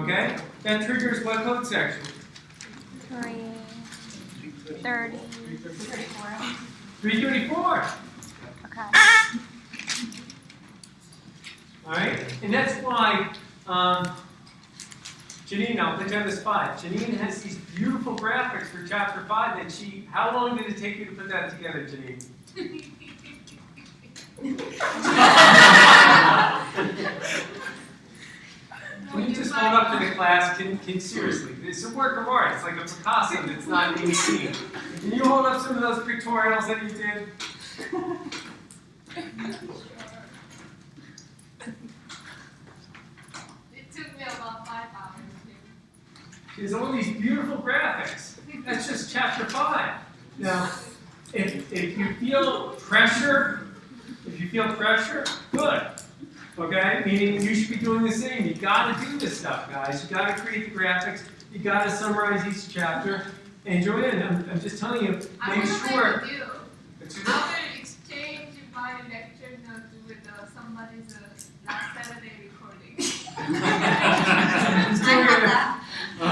Okay? That triggers what code section? 330. 334. Okay. All right? And that's why Janine, I'll put you on the spot. Janine has these beautiful graphics for chapter 5 that she, how long did it take you to put that together, Janine? Can you just hold up to the class? Can seriously, it's a work of art. It's like a Picasso that's not being seen. Can you hold up some of those pictorials that you did? It took me about 5 hours. There's all these beautiful graphics. That's just chapter 5. Now, if you feel pressure, good. Okay? Meaning you should be doing the same. You got to do this stuff, guys. You got to create the graphics. You got to summarize each chapter. And Joanne, I'm just telling you, make sure. I will exchange my lecture notes with somebody's last Saturday recording. A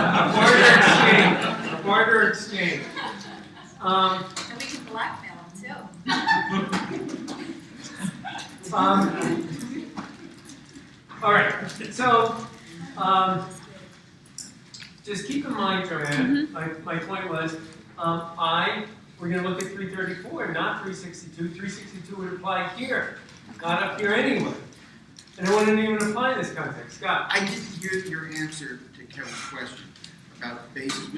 barter exchange. And we can blackmail them too. All right, so just keep in mind, Joanne, my point was, we're going to look at 334, not 362. 362 would apply here, not up here anyway. And it wouldn't even apply in this context. Scott? I didn't hear your answer to Kevin's question about basis.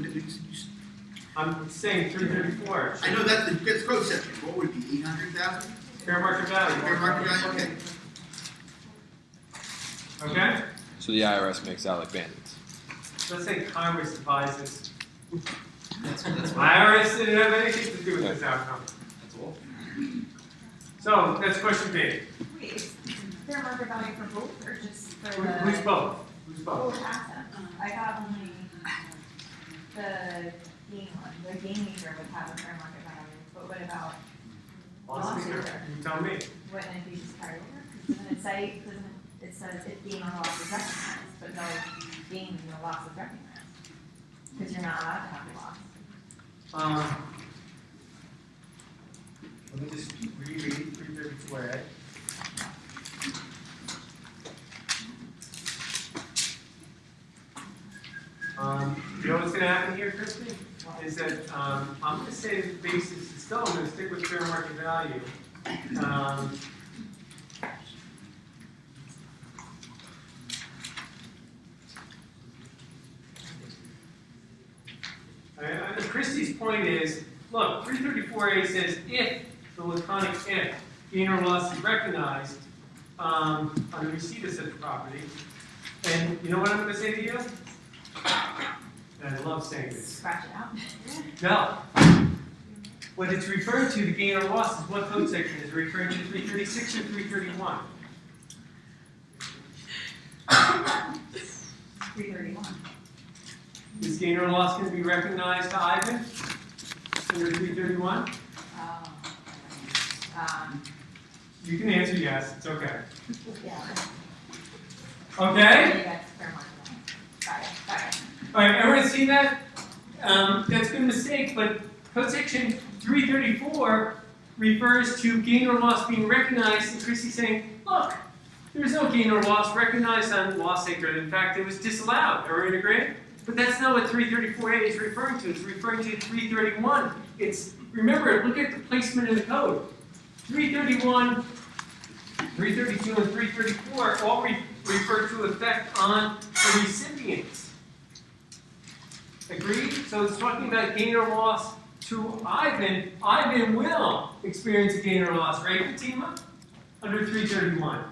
I'm saying 334. I know that's code section. What would it be, 800,000? Fair market value. Fair market value, okay. Okay? So the IRS makes out like bandits. Let's say Congress advises. That's IRS didn't have anything to do with this outcome. That's all. So that's question B. Wait, is fair market value for both or just for the Who's both? Who's both? both assets? I got only the gain one. The gain meter would have a fair market value, but what about losses? You tell me. Wouldn't it be just carried over? Doesn't it say, it says if gain or loss is recognized, but no gain, no loss is recognized? Because you're not allowed to have a loss. Let me just reread 334A. You know what's going to happen here, Christy? Is that I'm going to say the basis is still, I'm going to stick with fair market value. Christie's point is, look, 334A says if the laconic if gain or loss is recognized on the receipt of such property, and you know what I'm going to say to you? And I love saying this. Scratch it out. No. What it's referring to, the gain or loss, is what code section is referring to, 336 or 331? 331. Is gain or loss going to be recognized to Ivan under 331? You can answer yes, it's okay. Yeah. Okay? That's fair market value. Got it. All right, everyone see that? That's been a mistake, but code section 334 refers to gain or loss being recognized, and Chrissy's saying, look, there's no gain or loss recognized on loss acre. In fact, it was disallowed. Are we in agreement? But that's not what 334A is referring to. It's referring to 331. Remember, look at the placement in the code. 331, 332, and 334 all refer to effect on the recipients. Agreed? So it's talking about gain or loss to Ivan. Ivan will experience a gain or loss, right, Fatima? Under 331.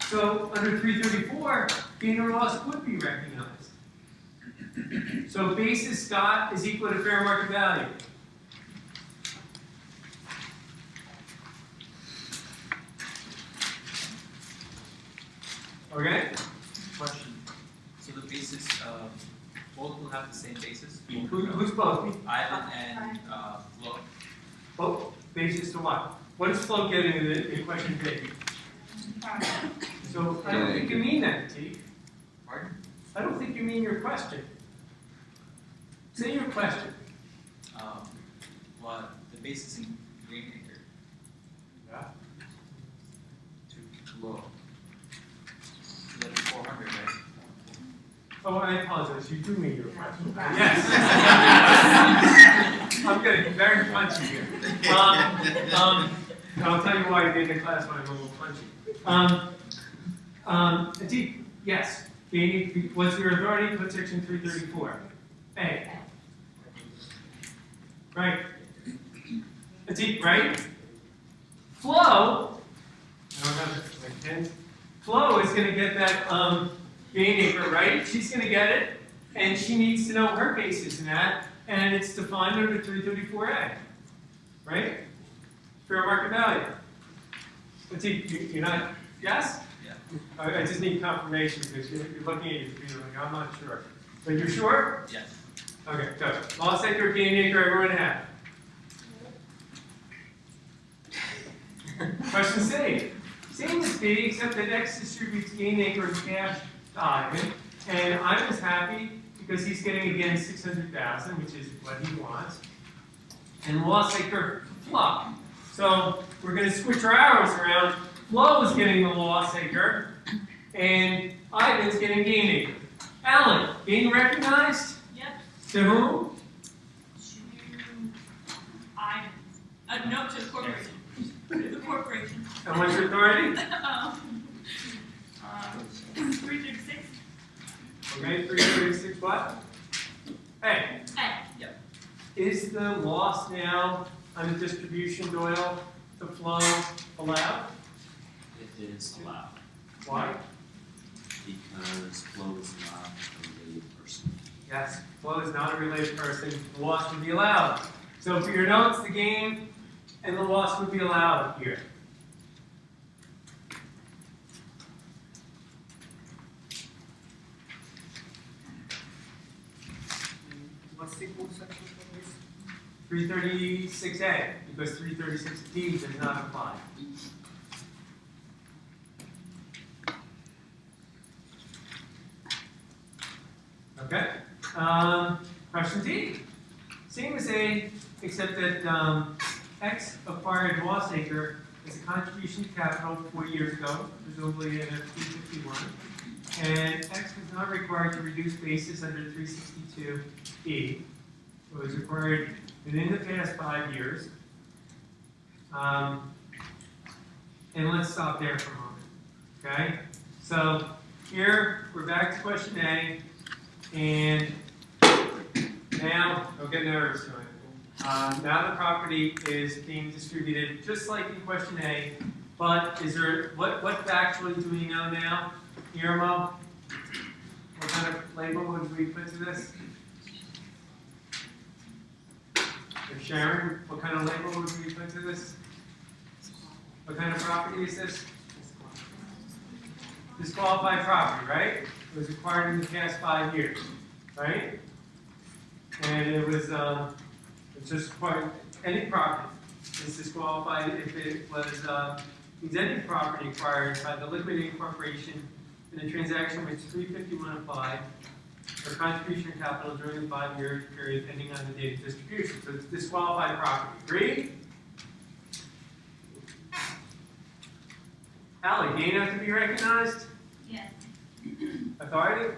So under 334, gain or loss would be recognized. So basis, Scott, is equal to fair market value. Okay? Question. So the basis, both will have the same basis? Who's both? Ivan and Flo. Both? Basis to what? What does Flo get in question B? So I don't think you mean that, T. Pardon? I give me your question. Say your question. Well, the basis in Greenacre. Yeah. Too low. So that is 400, right? Oh, I apologize. You do mean your question. Yeah. Yes. I'm getting very punchy here. I'll tell you why I did in class when I'm a little punchy. Atik, yes. What's your authority? Put section 334. A. Right. Atik, right? Flo, I don't have my pens. Flo is going to get that Greenacre, right? She's going to get it, and she needs to know her basis in that, and it's defined under 334A, right? Fair market value. Atik, you're not, yes? Yeah. I just need confirmation because you're looking at your computer like, I'm not sure. But you're sure? Yes. Okay, good. Lost acre, Greenacre, everyone have. Question C. Same as B, except that X distributes Greenacre as cash to Ivan, and Ivan's happy because he's getting again 600,000, which is what he wants. And lost acre, Flo. So we're going to switch our arrows around. Flo is getting the lost acre, and Ivan's getting Greenacre. Alan, being recognized? Yep, To whom? to Ivan. No, to the corporation. The corporation. And what's your authority? 336. Okay, 336 what? Hey, Hey, yep. is the loss now on the distribution, Doyle, to flow allowed? It is allowed, Why? because flow is not a related person. Yes, flow is not a related person. The loss would be allowed. So for your notes, the gain and the loss would be allowed here. What's the equal section for this? 336A, because 336D does not apply. Okay. Question D. Same as A, except that X acquired lost acre as a contribution to capital 4 years ago, presumably at a 351. And X was not required to reduce basis under 362E. It was required within the past 5 years. And let's stop there for a moment. Okay? So here we're back to question A. And now, don't get nervous, Joanne. Now the property is being distributed just like in question A, but is there, what factually do we know now? Irma, what kind of label would we put to this? Or Sharon, what kind of label would we put to this? What kind of property is this? Disqualified property, right? It was acquired in the past 5 years, right? And it was just acquired, any property is disqualified if it was exempted property acquired by the liquidating corporation in a transaction which 351 applied or contribution of capital during the 5-year period ending on the date of distribution. So it's disqualified property. Agreed? Allie, gain have to be recognized? Yes. Authority?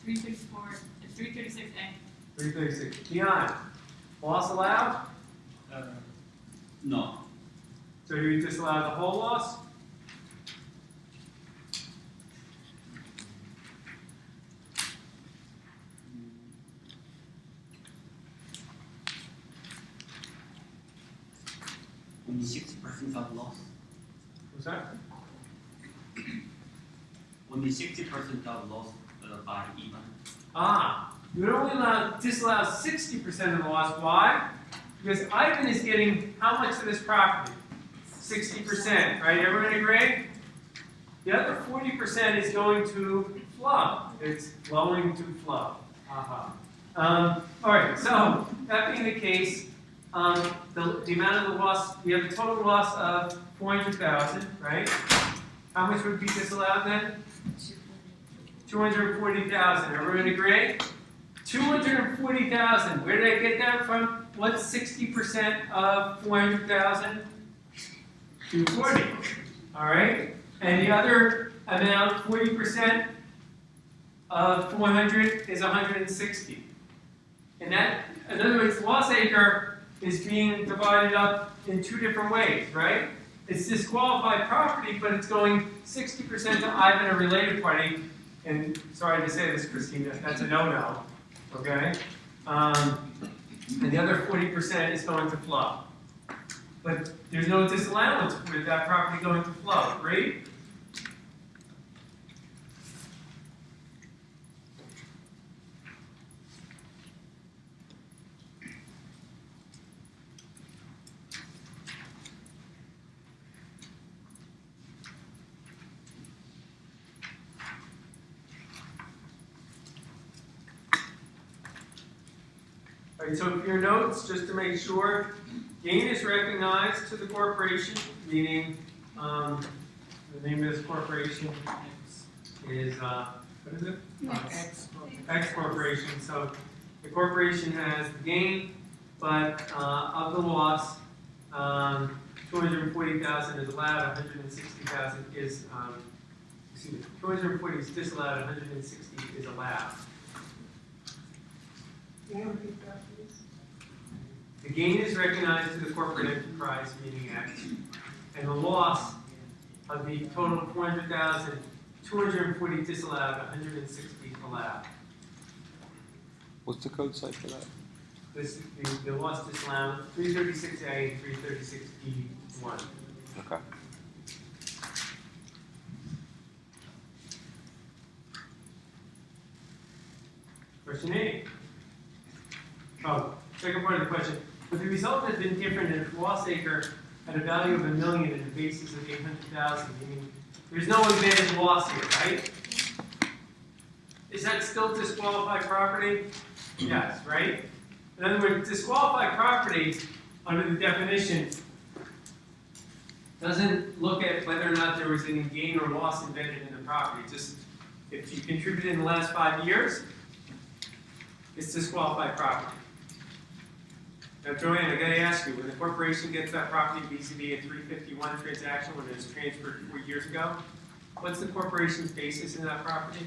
334, 336A. 336. Beyond. Loss allowed? No, So you disallow the whole loss? only 60% of loss. What's that? Only 60% of loss by even. You would only disallow 60% of the loss. Why? Because Ivan is getting how much of this property? 60%, right? Everyone agree? The other 40% is going to flow. It's flowing to flow. All right, so that being the case, the amount of the loss, we have a total loss of 400,000, right? How much would be disallowed then? 240,000. Everyone agree? 240,000. Where did I get that from? What's 60% of 400,000? 240. All right. And the other amount, 40% of 400 is 160. And that, in other words, loss acre is being divided up in two different ways, right? It's disqualified property, but it's going 60% to Ivan, a related party. And sorry to say this, Christina, that's a no-no, okay? And the other 40% is going to Flo. But there's no disallowance with that property going to Flo, right? All right, so for your notes, just to make sure, gain is recognized to the corporation, meaning the name of this corporation is, what is it? X Corporation. So the corporation has the gain, but of the loss, 240,000 is allowed, 160,000 is, 240 is disallowed, 160 is allowed. The gain is recognized to the corporate enterprise, meaning X, and the loss of the total of 400,000, 240 disallowed, 160 allowed. What's the code site for that? This, the loss disallowed, 336A and 336E1. Okay. Question 8. Oh, second part of the question. But the result has been different if loss acre had a value of $1 million and a basis of 800,000, meaning there's no embedded loss here, right? Is that still disqualified property? Yes, right? In other words, disqualified property, under the definition, doesn't look at whether or not there was any gain or loss embedded in the property. Just if you contributed in the last 5 years, it's disqualified property. Now, Joanne, I got to ask you, when the corporation gets that property vis-a-vis a 351 transaction when it was transferred 4 years ago, what's the corporation's basis in that property?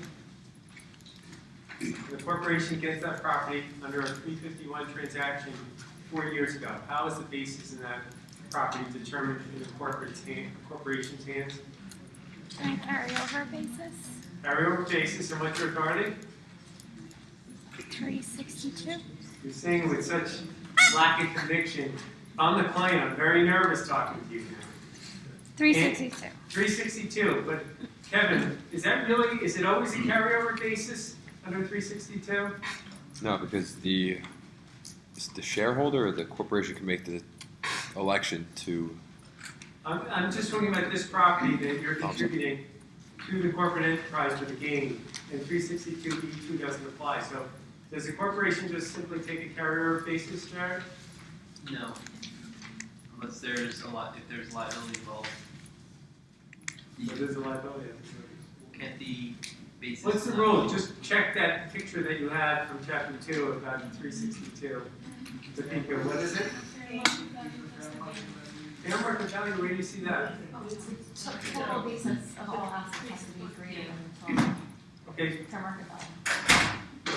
When the corporation gets that property under a 351 transaction 4 years ago, how is the basis in that property determined in the corporation's hands? On a carryover basis, Carryover basis, and what's your authority? 362. You're saying with such lack of conviction. I'm the client, I'm very nervous talking to you now. 362. 362, but Kevin, is it always a carryover basis under 362? No, because the shareholder or the corporation can make the election to. I'm just talking about this property that you're contributing to the corporate enterprise with a gain, and 362B2 doesn't apply. So does the corporation just simply take a carryover basis, Jared? No. Unless there's if there's liability involved. What is the liability? Can't the basis. What's the rule? Just check that picture that you had from chapter 2 about 362. To think of, what is it? Fair market value, where do you see that? Total basis of all assets has to be greater than the total Okay, fair market value.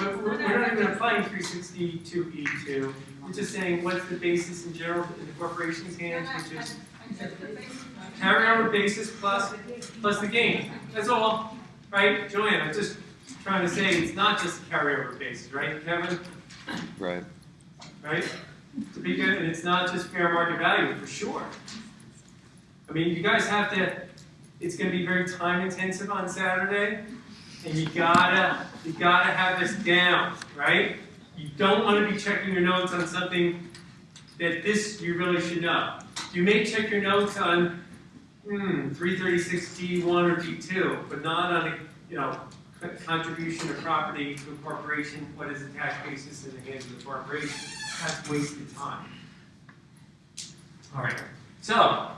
but we're not even applying 362E2. We're just saying what's the basis in general in the corporation's hands, which is carryover basis plus the gain. That's all, right? Joanne, I'm just trying to say it's not just a carryover basis, right, Kevin? Right. Right? To be good, and it's not just fair market value, for sure. I mean, you guys have to, it's going to be very time intensive on Saturday, and you gotta have this down, right? You don't want to be checking your notes on something that you really should know. You may check your notes on 336D1 or D2, but not on a contribution of property to a corporation. What is the tax basis in the hands of the corporation? That's wasted time. All right. So,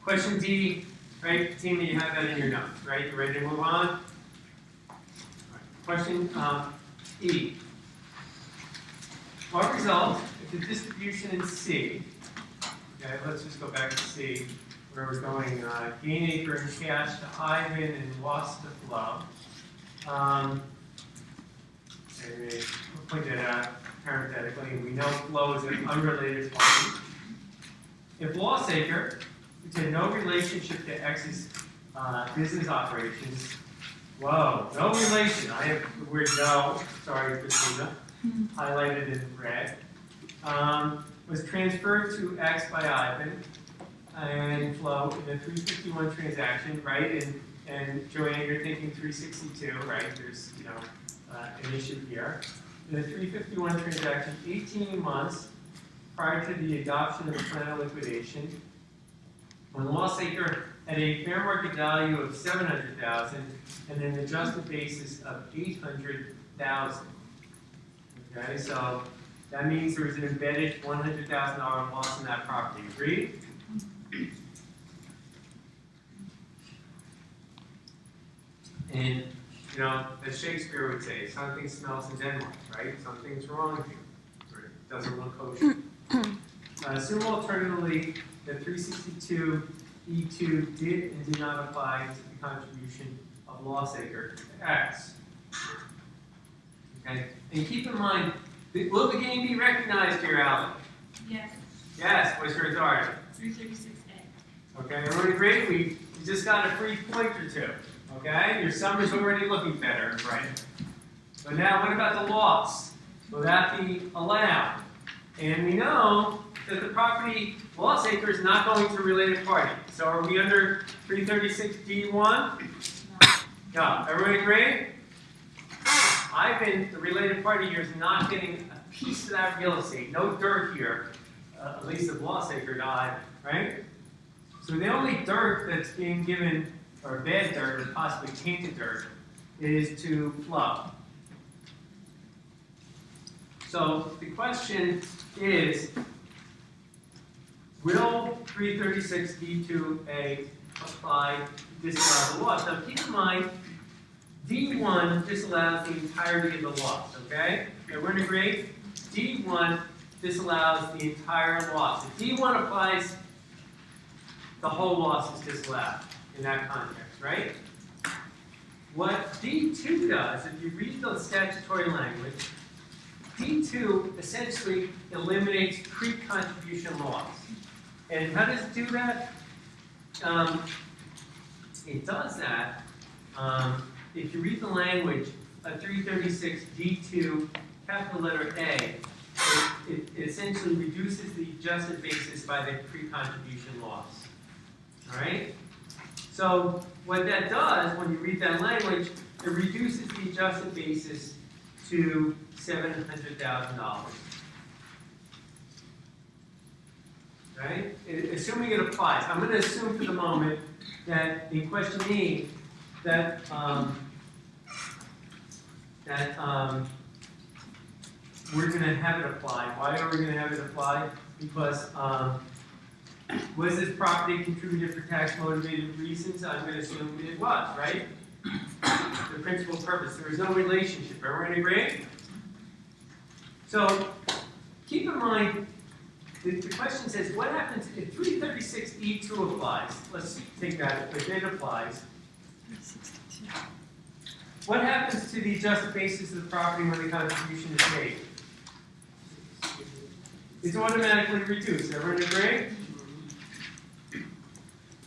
question D, Right, team, you have that in your notes, right? You ready to move on? All right. Question E. What results if the distribution in C, okay, let's just go back to C, where we're going, gain acre and cash to Ivan and loss to Flo. And we'll point that out parenthetically. We know Flo is an unrelated party. If loss acre, which had no relationship to X's business operations, whoa, no relation. I have the word no, sorry, Christina, highlighted in red, was transferred to X by Ivan and Flo in the 351 transaction, right? And Joanne, you're thinking 362, right? There's, an issue here. In the 351 transaction, 18 months prior to the adoption of the plan of liquidation, when loss acre had a fair market value of $700,000 and an adjusted basis of $800,000. Okay, so that means there was an embedded $100,000 loss in that property. Agreed? And, as Shakespeare would say, something smells in Denmark, right? Something's wrong here. Or it doesn't look kosher. Assume alternatively that 362E2 did and did not apply to the contribution of loss acre to X. Okay? And keep in mind, will the gain be recognized here, Alan? Yes. Yes, what's your authority? 336A. Okay, everyone agree? We just got a free point or two. Okay? Your summer's already looking better, right? But now, what about the loss? Will that be allowed? And we know that the property loss acre is not going to a related party. So are we under 336D1? No. Everyone agree? Ivan, the related party here, is not getting a piece of that real estate. No dirt here, at least of loss acre to Ivan, right? So the only dirt that's being given, or bad dirt, or possibly tainted dirt, is to Flo. So the question is, will 336D2A apply to disallow the loss? Now keep in mind, D1 disallows the entirety of the loss, okay? Everyone agree? D1 disallows the entire loss. If D1 applies, the whole loss is disallowed in that context, right? What D2 does, if you read the statutory language, D2 essentially eliminates pre-contribution loss. And how does it do that? It does that, if you read the language of 336D2, capital letter A, it essentially reduces the adjusted basis by the pre-contribution loss. All right? So what that does, when you read that language, it reduces the adjusted basis to $700,000. Right? Assuming it applies. I'm going to assume for the moment that in question E, that we're going to have it apply. Why are we going to have it apply? Because was this property contributed for tax motivated reasons? I'm going to assume it was, right? The principal purpose. There was no relationship. Everyone agree? So keep in mind, the question says, what happens if 336E2 applies? Let's take that, if it applies. What happens to the adjusted basis of the property when the contribution is made? It's automatically reduced. Everyone agree?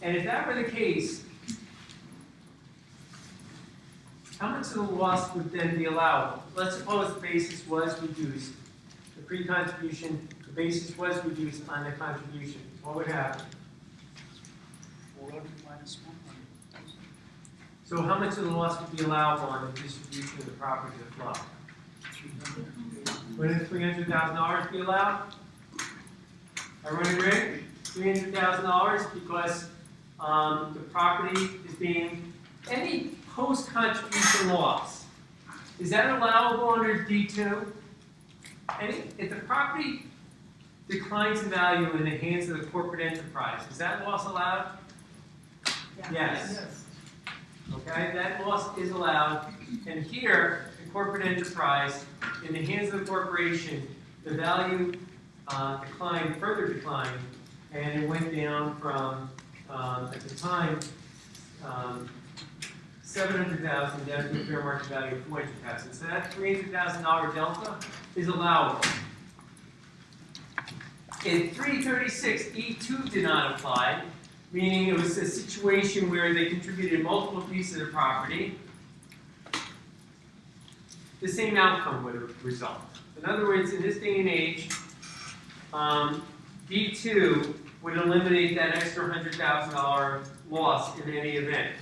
And if that were the case, how much of the loss would then be allowable? Let's suppose the basis was reduced. The pre-contribution, the basis was reduced on the contribution. What would happen? 400 minus 100. So how much of the loss would be allowable on the distribution of the property to the Flo? 300. Wouldn't $300,000 be allowed? Everyone agree? $300,000 because the property is being, any post-contribution loss, is that allowable under D2? If the property declines in value in the hands of the corporate enterprise, is that loss allowed? Yes. Okay, that loss is allowed, and here, in corporate enterprise, in the hands of the corporation, the value further declined, and it went down from, at the time, 700,000 down to a fair market value of 400,000. So that $300,000 delta is allowable. In 336E2 did not apply, meaning it was a situation where they contributed multiple pieces of property. The same outcome would result. In other words, in this day and age, D2 would eliminate that extra $100,000 loss in any event.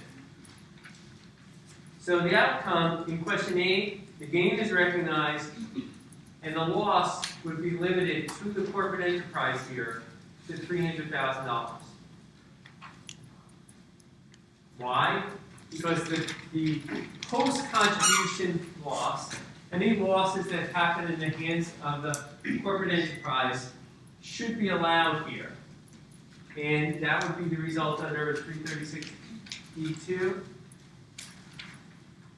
So the outcome in question 8, the gain is recognized, and the loss would be limited to the corporate enterprise here to $300,000. Why? Because the post-contribution loss, any losses that happen in the hands of the corporate enterprise, should be allowed here. And that would be the result under 336E2,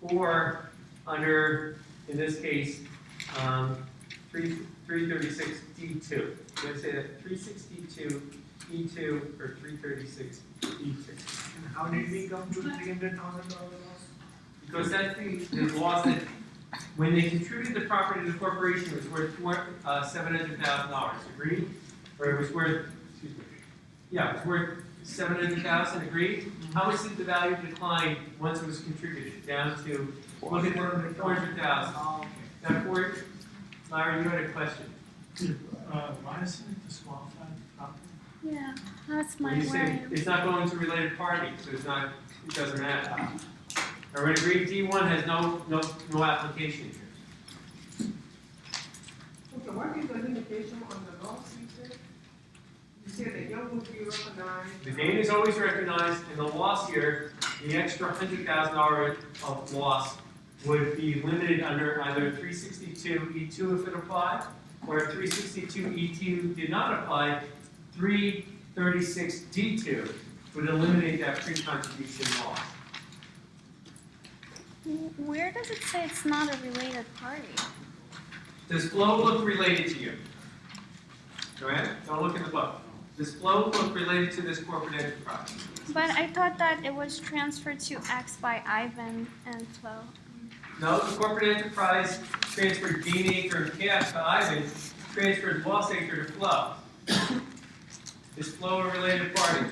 or under, in this case, 336D2. I'm going to say that 362E2 or 336E2. How did we come to $300,000 loss? Because that's the loss that, when they contributed the property to the corporation, it was worth $700,000. Agreed? Or it was worth, excuse me. Yeah, it was worth $700,000. Agreed? How much did the value decline once it was contributed? Down to, look at $400,000. Now, Larry, you had a question. Why isn't it disqualified property? Yeah, that's my When you say worry. it's not going to related party, so it doesn't matter. Everyone agree? D1 has no application here. Okay, what is the limitation on the loss you said? You said the gain would be recognized. The gain is always recognized, and the loss here, the extra $100,000 of loss, would be limited under either 362E2 if it applied, or if 362E2 did not apply, 336D2 would eliminate that pre-contribution loss. Where does it say it's not a related party? Does flow look related to you? Go ahead, don't look in the book. Does flow look related to this corporate enterprise? But I thought that it was transferred to X by Ivan and Flo. No, the corporate enterprise transferred gain acre and cash to Ivan, transferred loss acre to Flo. Is Flo a related party?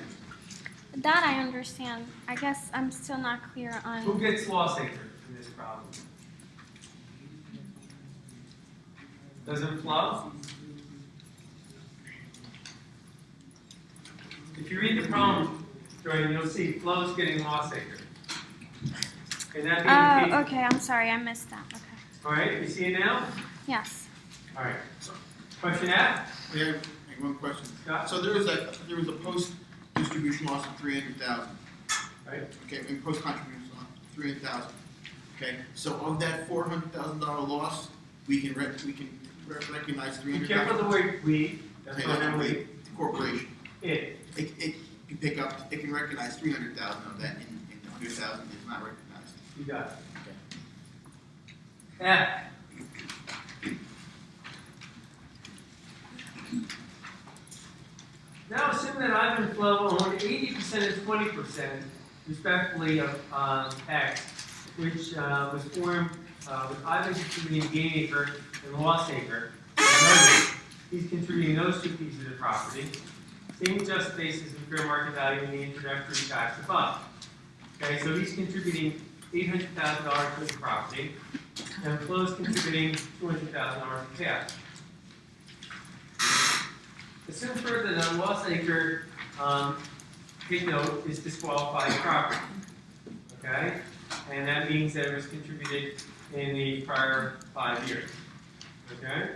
That I understand. I guess I'm still not clear Who on. gets loss acre in this problem? Doesn't Flo? If you read the problem, Jordan, you'll see Flo's getting loss acre. And that being the case, Okay, I'm sorry, I missed that. Okay. all right, you see it now? Yes. All right. Question F? We have one question. Scott? So there was a post-distribution loss of 300,000. Right. Okay, and post-contribution loss of 300,000. Okay, so of that $400,000 loss, we can recognize 300,000. Be careful the word we. That's Okay, what not I'm we, waiting. the corporation. It. It can recognize 300,000 of that, and 100,000 is not recognized. You got it. Okay. F. Now assume that Ivan and Flo own 80% and 20%, respectively, of X, which was formed with Ivan contributing gain acre and loss acre. Notice, he's contributing those two pieces of property. Same just basis and fair market value in the introductory facts above. Okay, so he's contributing $800,000 to his property, and Flo's contributing $200,000 in cash. Assume further that a loss acre, big note, is disqualified property. Okay? And that means that it was contributed in the prior 5 years. Okay?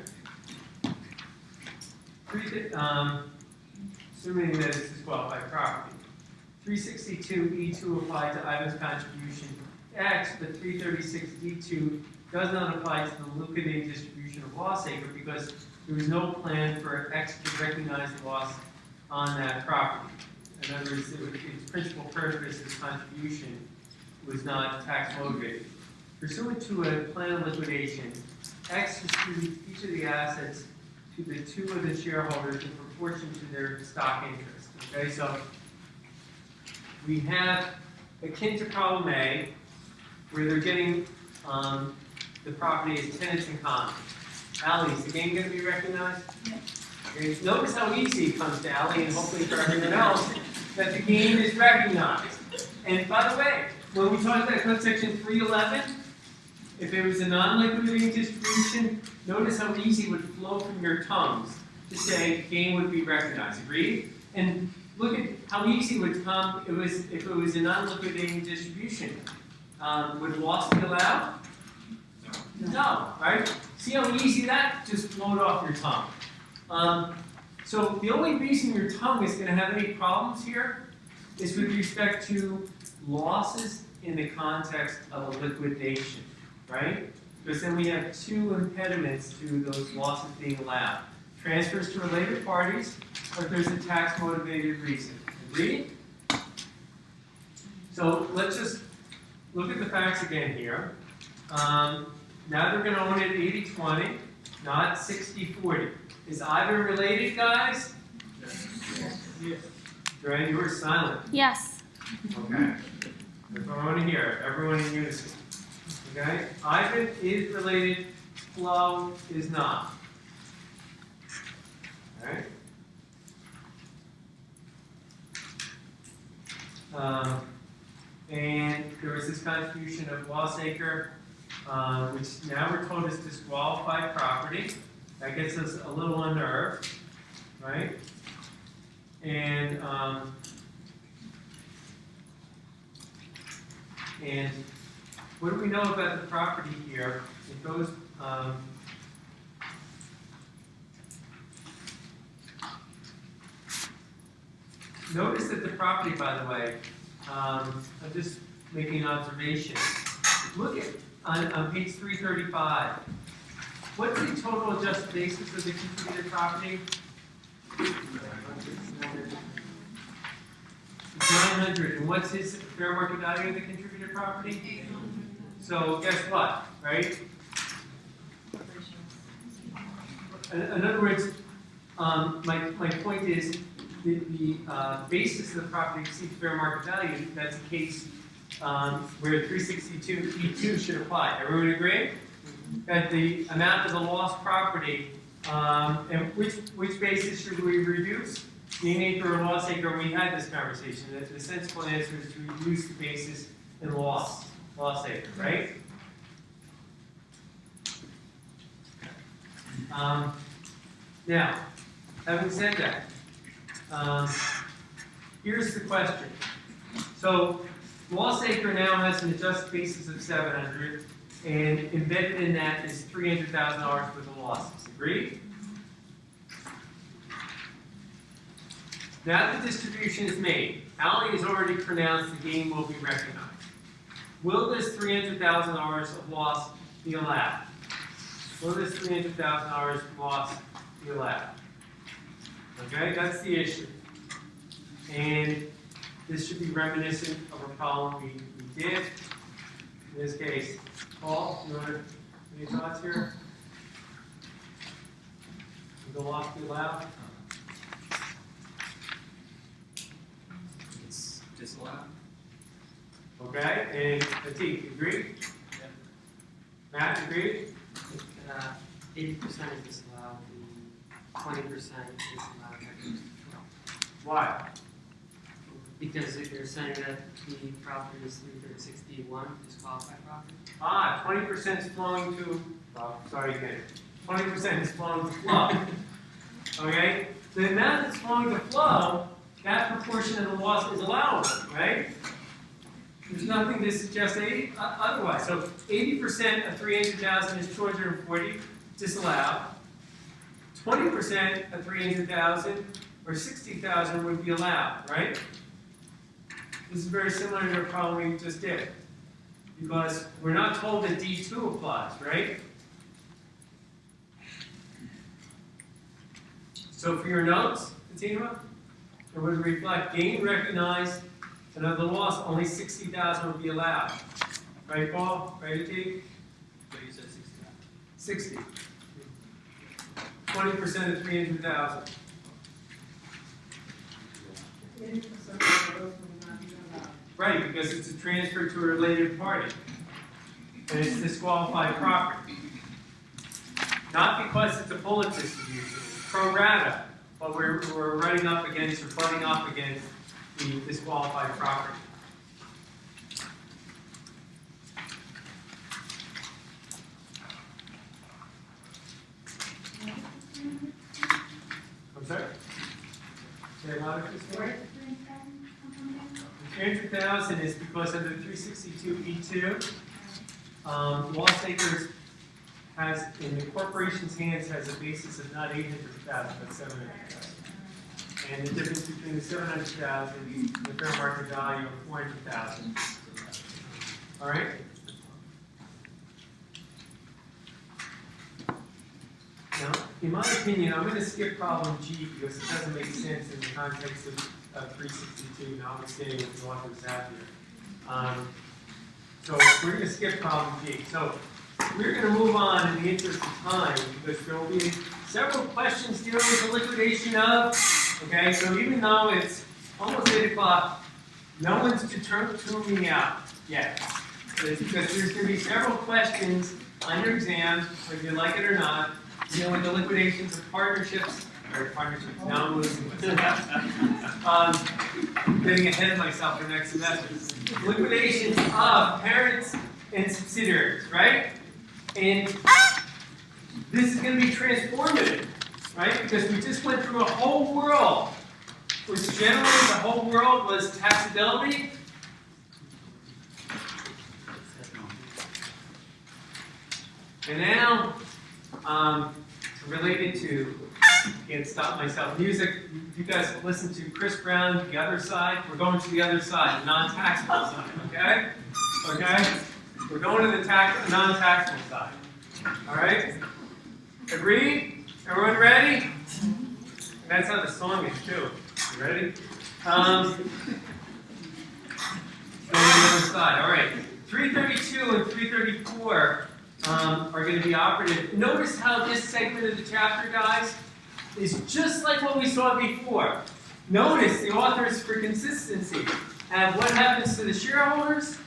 Assuming that it's disqualified property. 362E2 applied to Ivan's contribution to X, but 336D2 does not apply to the liquidated distribution of loss acre because there was no plan for X to recognize the loss on that property. in other words, its principal purpose, its contribution, was not tax motivated. Pursuant to a plan of liquidation, X distributes each of the assets to the two of the shareholders in proportion to their stock interest. Okay, so we have akin to problem A, where they're getting the property as tenants in common. Ally, is the game going to be recognized? Okay, notice how easy it comes to Ally, and hopefully for everyone else, that the game is recognized. And by the way, when we talked about code section 311, if it was a non-liquidating distribution, notice how easy it would flow from your tongues to say gain would be recognized. Agreed? And look at how easy it would come if it was a non-liquidating distribution. Would loss be allowed? No, right? See how easy that just flowed off your tongue. So the only reason your tongue is going to have any problems here is with respect to losses in the context of a liquidation, right? Because then we have two impediments to those losses being allowed. Transfers to related parties, or if there's a tax-motivated reason. Agreed? So let's just look at the facts again here. Now they're going to own it 80-20, not 60-40. Is either related, guys? Yes. Joanne, you were silent. Yes. Okay. If I want to hear everyone in unison. Okay? Ivan is related, Flo is not. Alright? And there was this contribution of Lossacre, which now we're told is disqualified property. That gets us a little unnerved, right? And what do we know about the property here? It goes, notice that the property, by the way, I'm just making an observation. Look at, on page 335, what's the total adjusted basis of the contributed property? It's 900. And what's his fair market value of the contributed property? So guess what, right? In other words, my point is the basis of the property exceeds fair market value. That's a case where 362E2 should apply. Everyone agree? That the amount of the lost property, and which basis should we reduce? Gain acre or loss acre? We had this conversation. The sensible answer is to reduce the basis in loss acre, right? Now, having said that, here's the question. So, loss acre now has an adjusted basis of 700, and embedded in that is $300,000 worth of losses. Agreed? Now the distribution is made. Ally has already pronounced the gain will be recognized. Will this $300,000 of loss be allowed? Will this $300,000 of loss be allowed? Okay, that's the issue. And this should be reminiscent of a problem we did. In this case, Paul, you want to, any thoughts here? Will the loss be allowed? It's disallowed. Okay, and Atik, agree? Yeah. Matt, agree? 80% is disallowed, and 20% is allowed. Why? Because if you're saying that the property is 361 disqualified property. 20% is flowing to, sorry again. 20% is flowing to flow. Okay? The amount that's flowing to flow, that proportion of the loss is allowable, right? There's nothing to suggest otherwise. So 80% of 300,000 is 240, disallowed. 20% of 300,000 or 60,000 would be allowed, right? This is very similar to the problem we just did. Because we're not told that D2 applies, right? So for your notes, Fatima, it would reflect gain recognized, and of the loss, only 60,000 would be allowed. Right, Paul? Right, Dave? So you said 60. $60,000. 20% of 300,000. 80% of those will not be allowed. Right, because it's a transfer to a related party. And it's disqualified property. Not because it's a bullet distribution, it's pro rata, but we're running up against or butting up against the disqualified property. I'm sorry? Say a lot of this word? 300,000 is because under 362E2, Lost Acres has, in the corporation's hands, has a basis of not 800,000, but 700,000. And the difference between the 700,000 and the fair market value of 400,000. All right? Now, in my opinion, I'm going to skip problem G because it doesn't make sense in the context of 362, notwithstanding what the authors have here. So we're going to skip problem G. So we're going to move on in the interest of time because there will be several questions dealing with the liquidation of. Okay, so even though it's almost 8 o'clock, no one's tuned me out yet. It's because there's going to be several questions on your exam, whether you like it or not, dealing with the liquidations of partnerships, now I'm losing myself. Getting ahead of myself for next semester. Liquidations of parents and subsidiaries, right? And this is going to be transformative, right? Because we just went through a whole world, which generally the whole world was taxability. And now, related to, can't stop myself, music, you guys listen to Chris Brown, The Other Side. We're going to the other side, the non-taxable side, okay? Okay? We're going to the non-taxable side. All right? Agreed? Everyone ready? That's how the song is, too. You ready? On the other side. All right. 332 and 334 are going to be operative. Notice how this segment of the chapter, guys, is just like what we saw before. Notice the authors, for consistency, have what happens to the shareholders,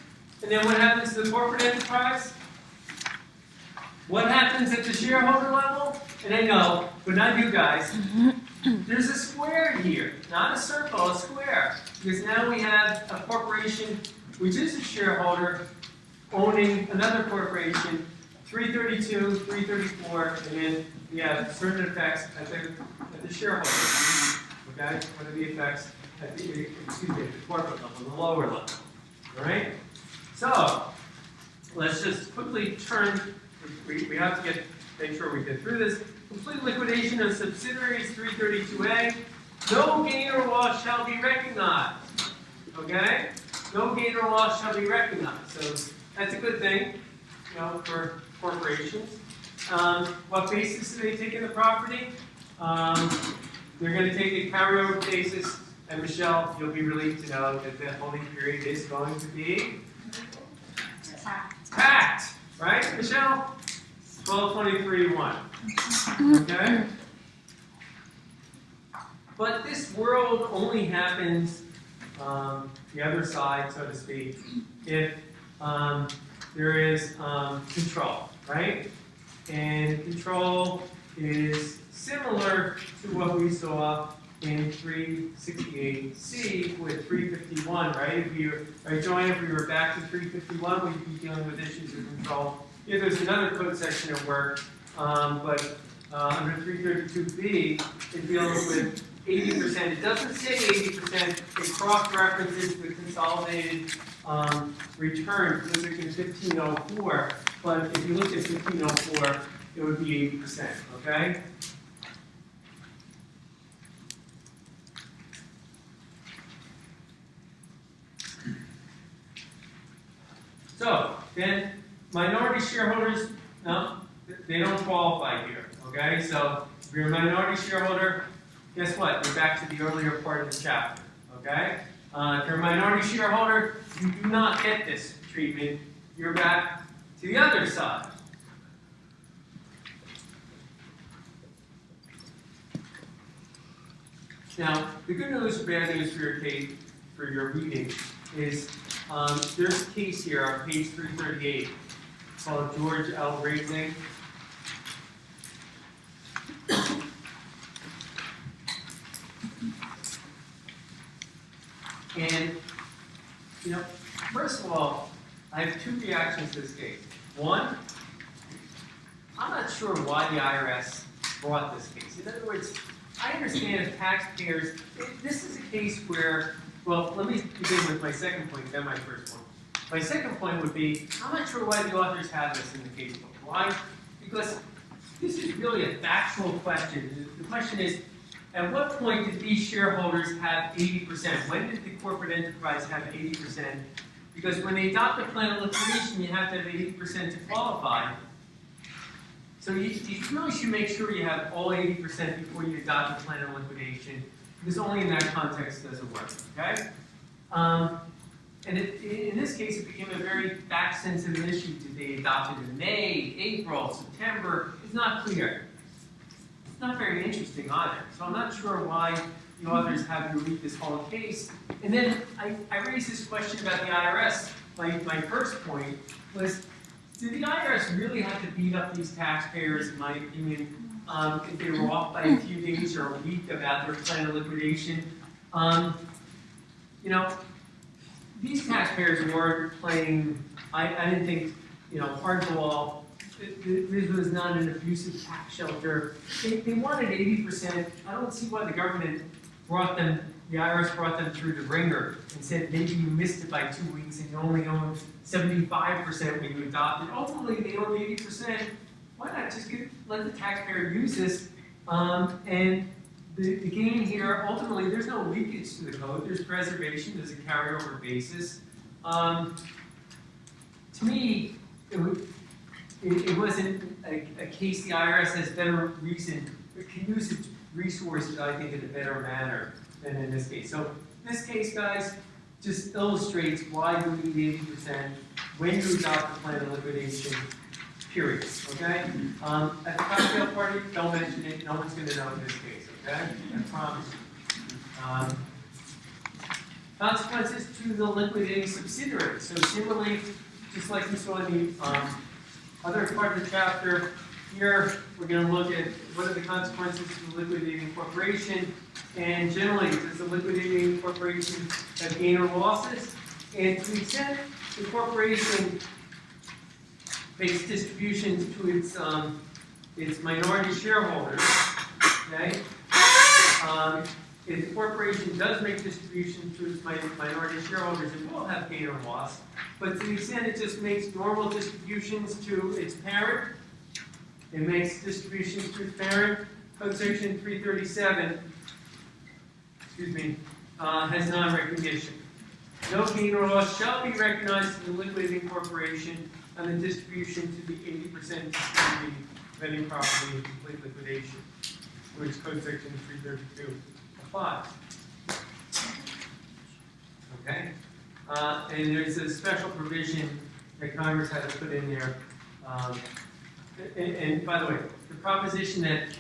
and then what happens to the corporate enterprise. What happens at the shareholder level? And I know, but not you guys. There's a square here, not a circle, a square. Because now we have a corporation, which is a shareholder, owning another corporation, 332, 334, and then we have certain effects at the shareholder. Okay? What are the effects at the corporate level, the lower level? All right? So, let's just quickly turn. We have to make sure we get through this. Complete liquidation of subsidiaries, 332A. No gain or loss shall be recognized. Okay? No gain or loss shall be recognized. So that's a good thing, for corporations. What basis do they take in the property? They're going to take a carryover basis. And Michelle, you'll be relieved to know that the holding period is going to be taxed. Right, Michelle? 1223.1. Okay? But this world only happens, the other side, so to speak, if there is control, right? And control is similar to what we saw in 368C with 351, right? If we were back to 351, we'd be dealing with issues of control. Yeah, there's another code section at work, but under 332B, it deals with 80%. It doesn't say 80%. It cross-references the consolidated return because it's in 1504. But if you look at 1504, it would be 80%. Okay. So then, minority shareholders, no, they don't qualify here. Okay, so if you're a minority shareholder, guess what? We're back to the earlier part of the chapter, okay? If you're a minority shareholder, you do not get this treatment. You're back to the other side. Now, the good news or bad news for your case, for your reading, is there's a case here on page 338 called George L. Raising. And, you know, first of all, I have two reactions to this case. One, I'm not sure why the IRS brought this case. In other words, I understand if taxpayers, this is a case where, well, let me begin with my second point, then my first point. My second point would be, I'm not sure why the authors have this in the case book. Why? Because this is really a factual question. The question is, at what point did these shareholders have 80%? When did the corporate enterprise have 80%? Because when they adopt a plan of liquidation, you have to have 80% to qualify. So you really should make sure you have all 80% before you adopt a plan of liquidation, because only in that context does it work, okay? And in this case, it became a very fact-sensitive issue. Did they adopt it in May, April, September? It's not clear. It's not very interesting either. So I'm not sure why the authors have you read this whole case. And then I raised this question about the IRS. My first point was, did the IRS really have to beat up these taxpayers, in my opinion, if they were off by a few days or a week about their plan of liquidation? You know, these taxpayers weren't playing, I didn't think, you know, hardball. This was not an abusive tax shelter. They wanted 80%. I don't see why the government brought them, the IRS brought them through the ringer and said maybe you missed it by 2 weeks and you only own 75% when you adopted. Ultimately, they own 80%. Why not just let the taxpayer use this? And the gain here, ultimately, there's no leakage to the code. There's preservation. There's a carryover basis. To me, it wasn't a case the IRS has better reason, it can use its resources, I think, in a better manner than in this case. So this case, guys, just illustrates why you need 80% when you adopt the plan of liquidation, period, okay? At the cocktail party, don't mention it, no one's gonna know in this case, okay? I promise you. Consequences to the liquidating subsidiary. So similarly, just like we saw in the other part of the chapter, here we're going to look at what are the consequences to the liquidating corporation, and generally, does the liquidating corporation have gain or losses? And to the extent the corporation makes distributions to its minority shareholders, okay? If the corporation does make distributions to its minority shareholders, it will have gain or loss. But to the extent it just makes normal distributions to its parent, it makes distributions to its parent, Code Section 337, has non-recognition. No gain or loss shall be recognized to the liquidating corporation on the distribution to the 80% distributing of any property in complete liquidation, which Code Section 332 applies. Okay? And there's a special provision that Congress had to put in there. And by the way, the proposition that,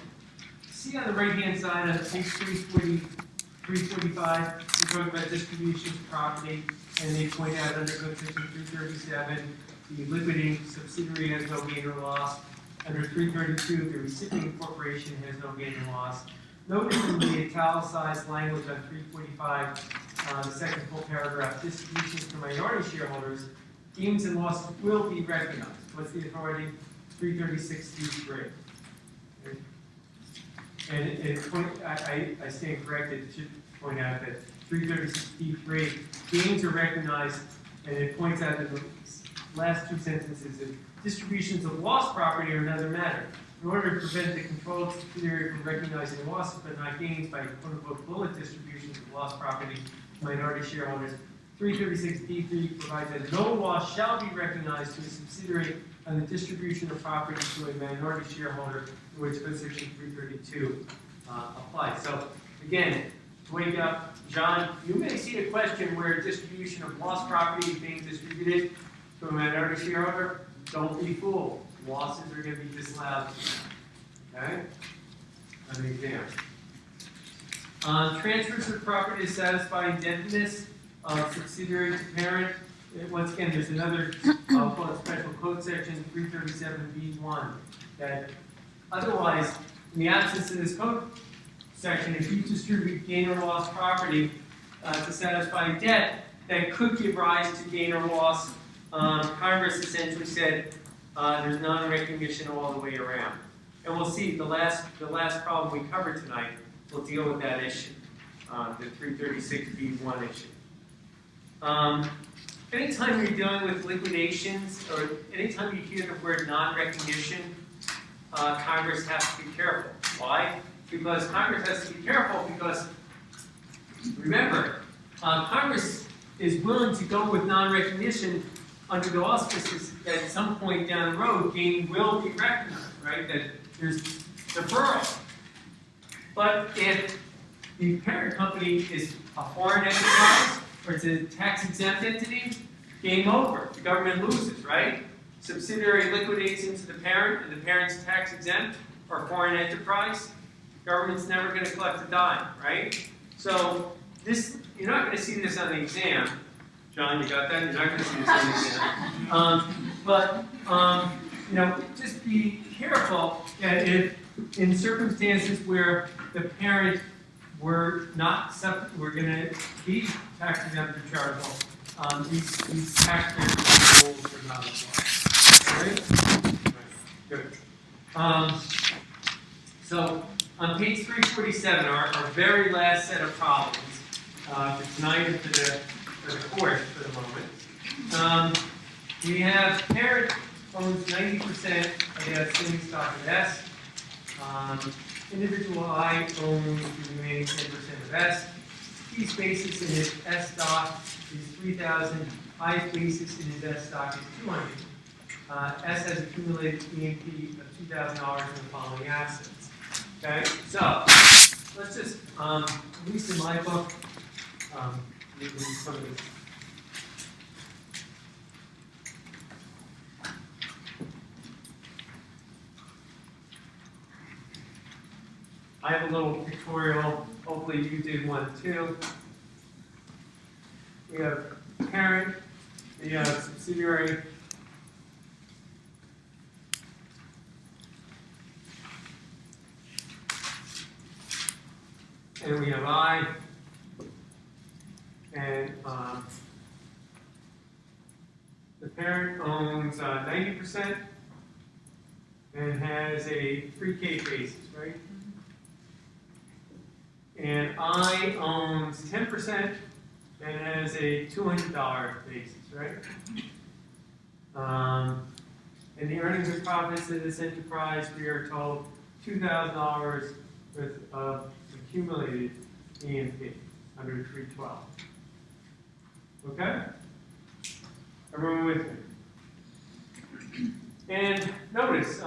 see on the right-hand side of page 345, we talk about distributions of property, and they point out under Code Section 337, the liquidating subsidiary has no gain or loss. Under 332, the recipient corporation has no gain or loss. Notice in the italicized language on 345, the second full paragraph, distributions to minority shareholders, gains and losses will be recognized. What's the authority? 336D3. And I stand corrected to point out that 336D3, gains are recognized, and it points out in the last two sentences that distributions of lost property are another matter. In order to prevent the controlled subsidiary from recognizing losses but not gains by quote-unquote bullet distributions of lost property to minority shareholders, 336D3 provides that no loss shall be recognized to a subsidiary on the distribution of property to a minority shareholder, in which Code Section 332 applies. So again, to wake up, John, you may see a question where distribution of lost property is being distributed to a minority shareholder. Don't be fooled. Losses are going to be disallowed. Okay? An example. Transfers of property to satisfy indebtedness of subsidiary to parent. Once again, there's another called special code section 337B1 that otherwise, in the absence of this code section, if you distribute gain or loss property to satisfy debt that could give rise to gain or loss, Congress essentially said there's non-recognition all the way around. And we'll see the last problem we covered tonight will deal with that issue, the 336B1 issue. Anytime you're dealing with liquidations, or anytime you hear the word non-recognition, Congress has to be careful. Why? Because Congress has to be careful because, remember, Congress is willing to go with non-recognition under the auspices that at some point down the road, gain will be recognized, right? That there's deferral. But if the parent company is a foreign enterprise, or it's a tax-exempt entity, game over. The government loses, right? Subsidiary liquidates into the parent, and the parent's tax-exempt, or foreign enterprise. Government's never going to collect a dime, right? So this, you're not going to see this on the exam. John, you got that? You're not going to see this on the exam. Just be careful that if in circumstances where the parent were going to be tax exempt or charitable, these tax rules are not applied. Right? Good. So on page 347, our very last set of problems for tonight and for the course for the moment. We have parent owns 90% of the outstanding stock of S. Individual I owns the remaining 10% of S. P's basis in his S stock is 3,000. I's basis in his S stock is 200. S has accumulated EMP of $2,000 in the following assets. Okay, so let's just, at least in my book, read some of this. I have a little pictorial, hopefully you did one too. We have parent, we have subsidiary, and we have I, and the parent owns 90% and has a 3K basis, right? And I owns 10% and has a $200 basis, right? And the earnings and profits of this enterprise, we are told $2,000 worth of accumulated EMP under 312. Okay? Everyone with me? And notice,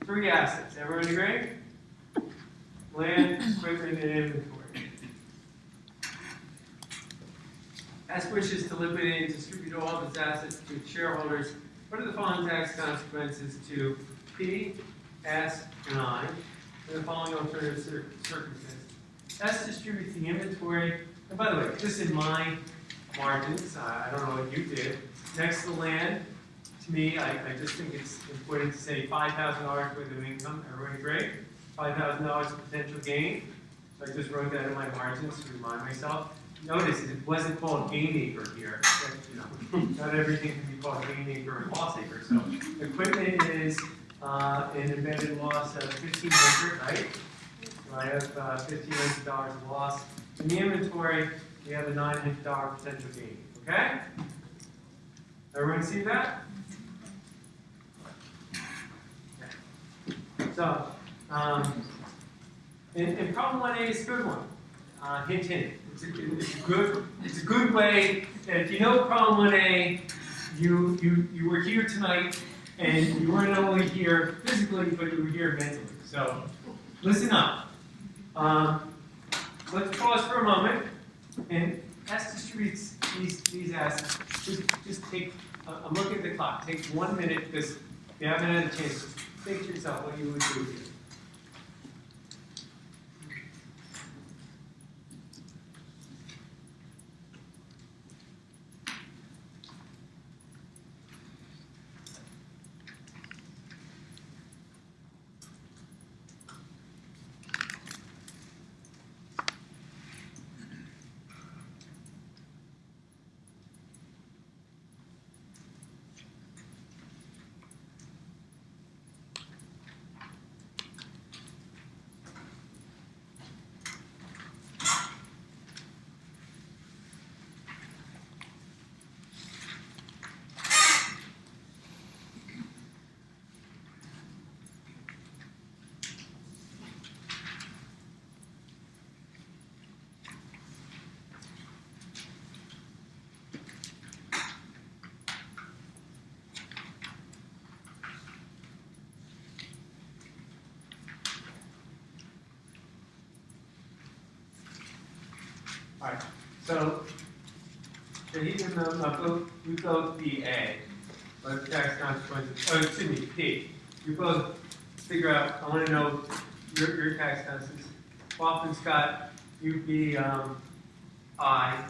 3 assets. Everyone agree? Land, equipment, and inventory. S wishes to liquidate and distribute all of its assets to its shareholders. What are the following tax consequences to P, S, and I in the following alternative circumstances? S distributes the inventory. And by the way, this is my margins. I don't know what you did. Next to the land, to me, I just think it's important to say $5,000 worth of income. Everyone agree? $5,000 of potential gain. So I just wrote that in my margins to remind myself. Notice it wasn't called gain acre here. Not everything can be called gain acre and loss acre. So equipment is an embedded loss of $1,500, right? So I have $1,500 of loss. In the inventory, we have a $900 potential gain. Okay? Everyone see that? Okay. So, and problem 1A is a good one. Hint, hint. It's a good way. If you know problem 1A, you were here tonight, and you weren't only here physically, but you were here mentally. So listen up. let's pause for a moment, and as distributes these assets, just take a look at the clock. Take 1 minute, because if you haven't had a chance, just think to yourself what you would do here. Alright, so we both be A, but tax consequences, oh, excuse me, P. You both figure out, I want to know your tax consequences. Hoffman Scott, you be I,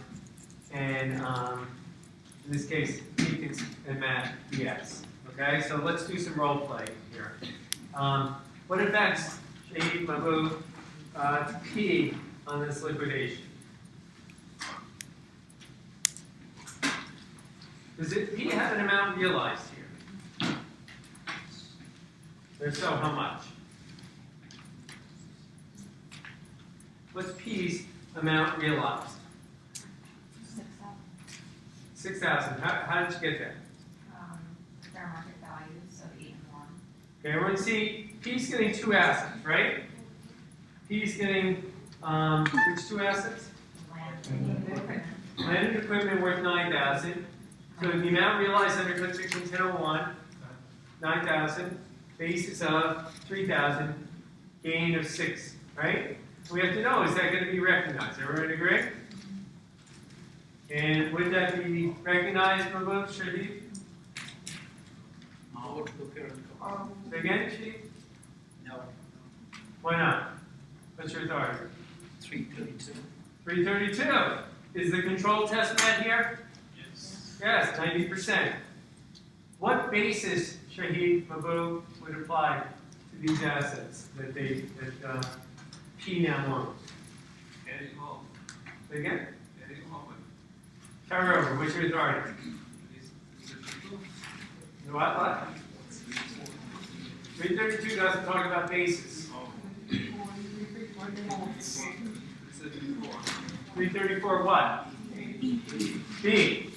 and in this case, Deacons and Matt be S. Okay, so let's do some role play here. What affects Shahid Mahbub to P on this liquidation? Does it P have an amount realized here? If so, how much? What's P's amount realized? 6,000. How did you get that? Fair market value, so 8 and 1. Okay, everyone see, P's getting 2 assets, right? P's getting, which 2 assets? Land and equipment worth 9,000. So the amount realized under Code Section 1001, 9,000, basis of 3,000, gain of 6, right? We have to know, is that going to be recognized? Everyone agree? And would that be recognized, Mahbub, Shahid? Say again, Shahid? No. Why not? What's your authority? 332. 332. Is the control test met here? Yes, 90%. What basis Shahid Mahbub would apply to these assets that P now owns? Say again? Carry over. What's your authority? What? 332 doesn't talk about basis. 334 what? B.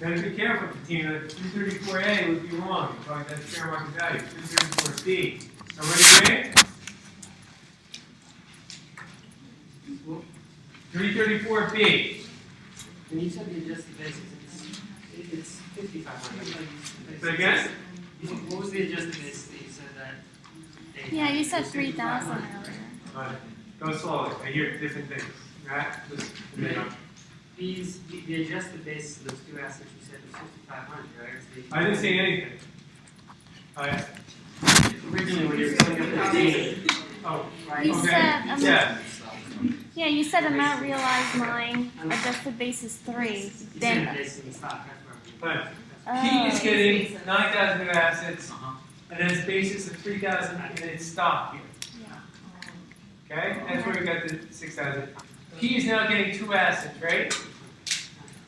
Gotta be careful, Katina. 334A would be wrong. You're talking about fair market value. 334B. Everybody agree? 334B. When you said the adjusted basis, it's 5,500. Say again? What was the adjusted basis that you said that? Yeah, you said 3,000 earlier. All right. Go slowly. I hear different things. Right? Just The adjusted basis of those 2 assets you said was 5,500, right? I didn't say anything. Originally, when you were filling up the gain. Oh, You okay. said Yeah. yeah, you said amount realized 9, adjusted basis 3. You said Then based on the stock, that's where But P is oh, getting 9,000 of assets, and then its basis of 3,000 in its stock here. Okay? That's where we got the 6,000. P is now getting 2 assets, right?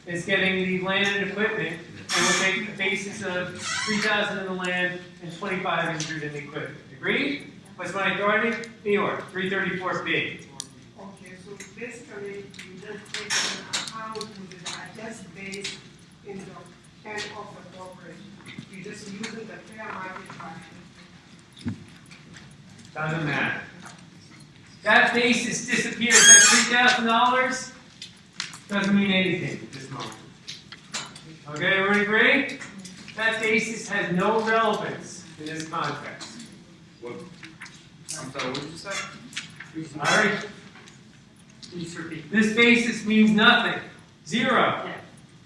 It's getting the land and equipment, and we'll take the basis of 3,000 in the land and 2,500 in the equipment. Agreed? What's my authority? New York, 334B. Okay, so basically, you just take an account with the adjusted base in the head of the corporation. You're just using the fair market value. Doesn't matter. That basis disappears. That $3,000 doesn't mean anything at this moment. Okay, everybody agree? That basis has no relevance in this context. What? I'm sorry, what did you say? All right. Just repeat. This basis means nothing. Zero.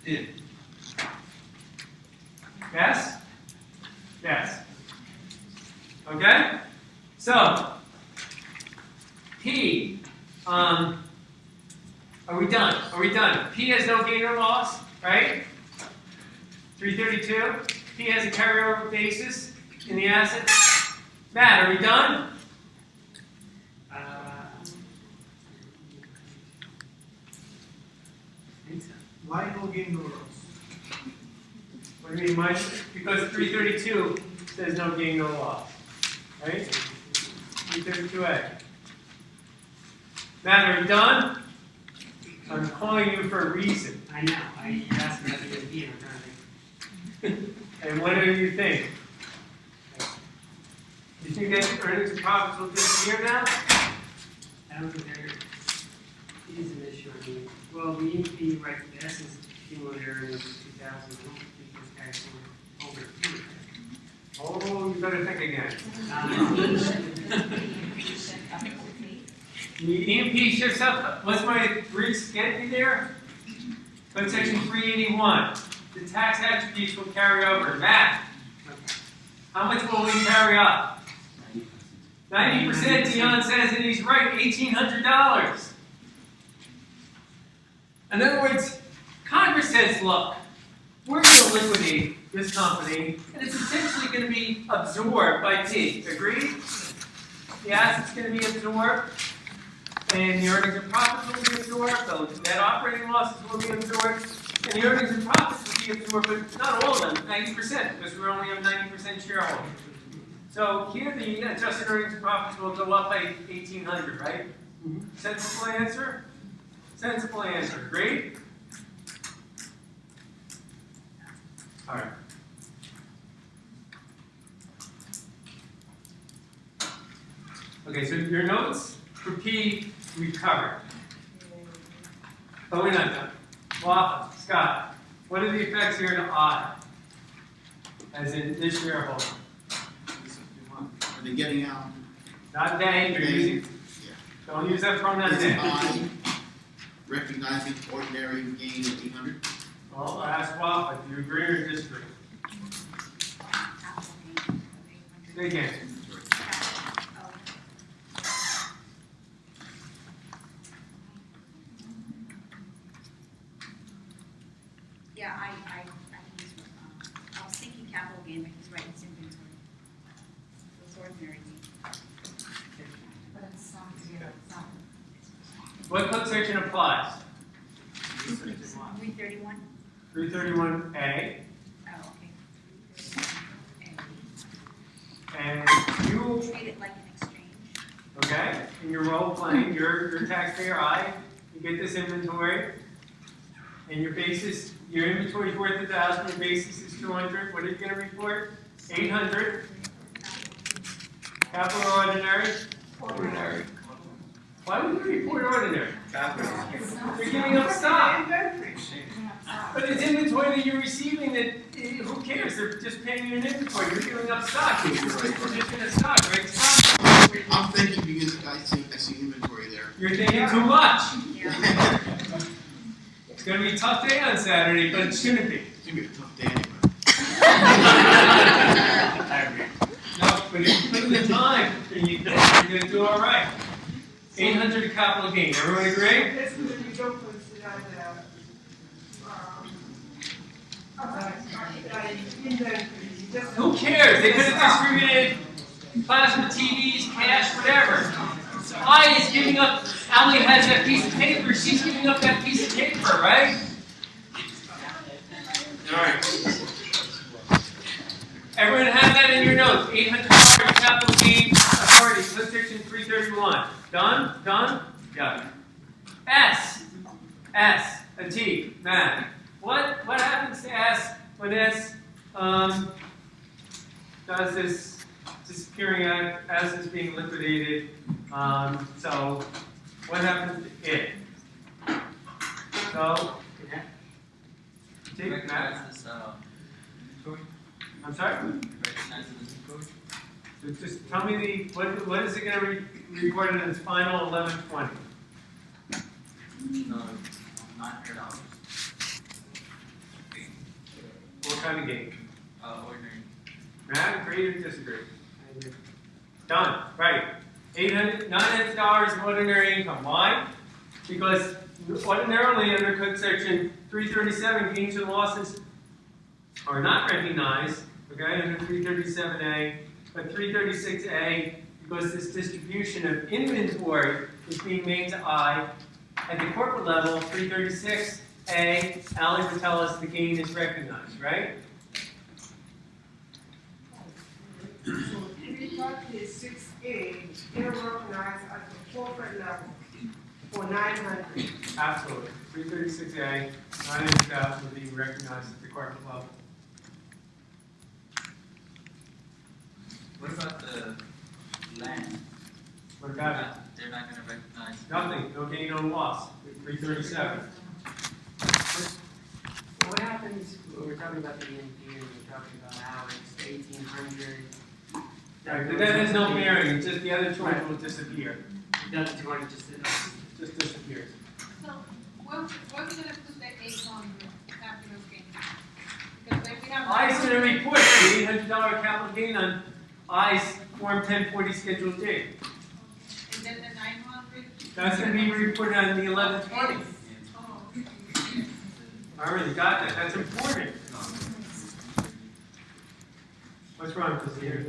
Yeah. Yes? Yes. Okay? So, P, are we done? Are we done? P has no gain or loss, right? 332. P has a carryover basis in the asset. Matt, are we done? Why no gain, no loss? What do you mean, Mike? Because 332 says no gain, no loss. Right? 332A. Matt, are you done? I'm calling you for a reason. I know, I asked me to be in, I'm trying to think. And what do you think? You think that earnings and profits will disappear now? I don't think there is an issue, I mean, well, the EMP, right, the essence cumulative earnings of 2000, I don't think this guy's going over here. Oh, you better think again. The EMP shifts up. What's my Greek get me there? But section 381. The tax attributes will carry over. Matt, how much will we carry up? 90%. Dion says, and he's right, $1,800. In other words, Congress says, look, we're going to liquidate this company, and it's essentially going to be absorbed by T. Agreed? The asset's going to be absorbed, and the earnings and profits will be absorbed, the net operating losses will be absorbed, and the earnings and profits will be absorbed, but not all of them, 90%, because we only have 90% shareholders. So here the adjusted earnings and profits will go up by 1,800, right? Sensible answer? Sensible answer. Great? All right. Okay, so your notes for P we covered. But we're not done. Wafa, Scott, what are the effects here to I? As in this shareholder. Are they getting out? Not they, you're using, Yeah. don't use that pronoun Is they. I recognizing ordinary gain of 800? Well, ask Wafa, do you agree or disagree? Say again. Yeah, I was thinking capital gain, but he's right, it's inventory. It's ordinary gain. But it's not zero, it's not. What code section applies? 331? 331A. Oh, okay. And you, Treat it like an exchange. okay, in your role playing, you're taxpayer I, you get this inventory, and your basis, your inventory is worth 1,000, your basis is 200, what are you going to report? 800. Capital or ordinary? Ordinary. Why would you report ordinary? You're giving up stock. But it's inventory that you're receiving that, who cares? They're just paying you an inventory. You're giving up stock. You're position of stock, right? Stock. I'm thinking because I see inventory there. You're thinking too much. It's going to be a tough day on Saturday, but it shouldn't be. It's going to be a tough day anyway. No, but if you put in the time, you're going to do all right. 800 capital gain. Everyone agree? That's when you don't consider the inventory. Who cares? They could have distributed plasma TVs, cash, whatever. I is giving up. Allie has that piece of paper. She's giving up that piece of paper, right? All right. Everyone have that in your notes. $800 capital gain authority. Code section 331. Done? Done? Yeah. S. A T. Matt. What happens to S when S does this disappearing as it's being liquidated? So what happens to it? So take Matt. I'm sorry? So just tell me what is it going to be reported in its final 1120? $900. What kind of gain? Ordinary. Matt, agree or disagree? Done, right. $900 of ordinary income. Why? Because ordinarily under Code Section 337, gains and losses are not recognized, okay, under 337A, but 336A, because this distribution of inventory is being made to I. At the corporate level, 336A, Ally would tell us the gain is recognized, right? So 336A, they're recognized at the corporate level for 900. Absolutely. 336A, 900,000 would be recognized at the corporate level. What about the land? What about it? They're not gonna recognize. Nothing, no gain, no loss. 337. What happens when we're talking about the EMP and we're talking about how it's 1,800? Right, but that has no bearing, it's just the other 200 will disappear. The other 200 just Just disappears. So, where we gonna put the 800 after those gains? Because then we have. I's gonna report the $800 capital gain on I's Form 1040 Schedule D. And then the 900. That's gonna be reported on the 1120. Oh. All right, you got that, that's important. What's wrong with this here?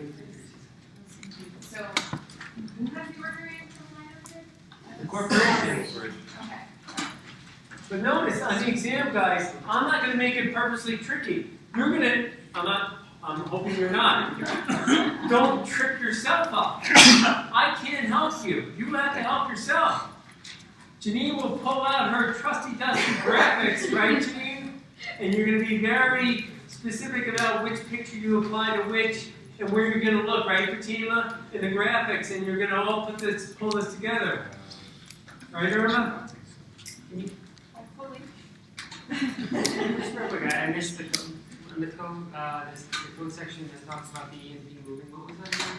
So, who has the ordinary income line of it? The corporation. Okay. But notice, on the exam, guys, I'm not gonna make it purposely tricky. You're gonna, I'm hoping you're not. Don't trip yourself up. I can't help you. You have to help yourself. Janine will pull out her trusty dusty graphics, right, Janine? And you're gonna be very specific about which picture you apply to which and where you're gonna look, right, Fatima? In the graphics, and you're gonna all pull this together. Right, Irma? Hopefully. Just real quick, I missed the code. On the code, the code section that talks about the EMP moving, what was that again?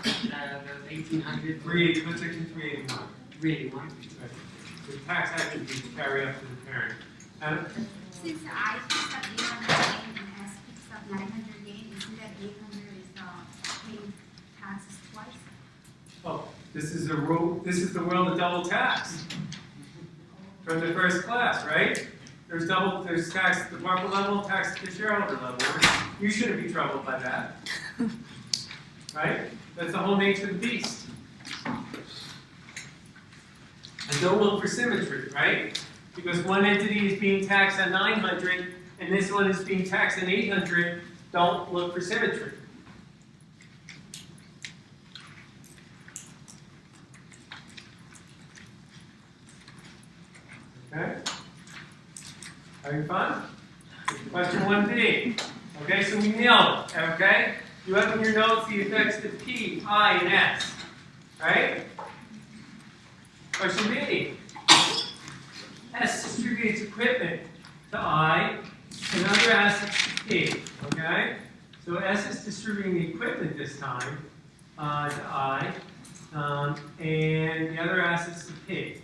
The 1,800? 380, Code Section 381. 381. The tax attributes carry up to the parent. Since I picked up 800 gain and S picks up 900 gain, isn't that 800 is paying taxes twice? Oh, this is the world of double tax. From the first class, right? There's tax at the department level, tax at the shareholder level. You shouldn't be troubled by that. Right? That's the whole nature of the beast. And don't look for symmetry, right? Because one entity is being taxed on 900 and this one is being taxed on 800, don't look for symmetry. Okay? Having fun? Question 1B. Okay, so we nailed it, okay? You have in your notes the effects to P, I, and S. Right? Question B. S distributes equipment to I and other assets to P. Okay? So S is distributing the equipment this time to I, and the other assets to P.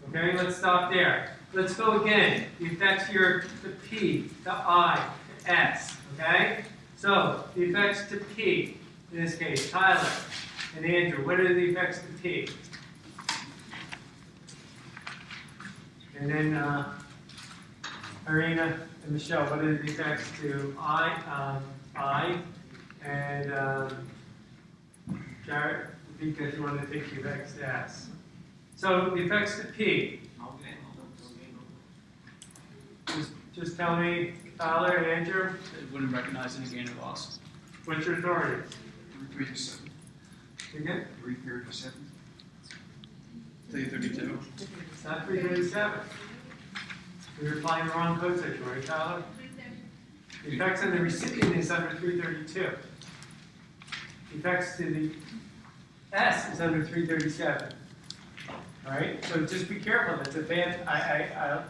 Okay, let's stop there. Let's go again. The effects here to P, to I, to S. Okay? So, the effects to P, in this case, Tyler and Andrew, what are the effects to P? And then Irina and Michelle, what are the effects to I and Jarrett, because you want to take the effects to S. So the effects to P. Just tell me, Tyler and Andrew. It wouldn't recognize any gain or loss. What's your authority? 337. Again? 337. 332. It's not 337. You're applying the wrong code section, right, Tyler? The effects on the recipient is under 332. The effects to the S is under 337. All right, so just be careful. That's a bad.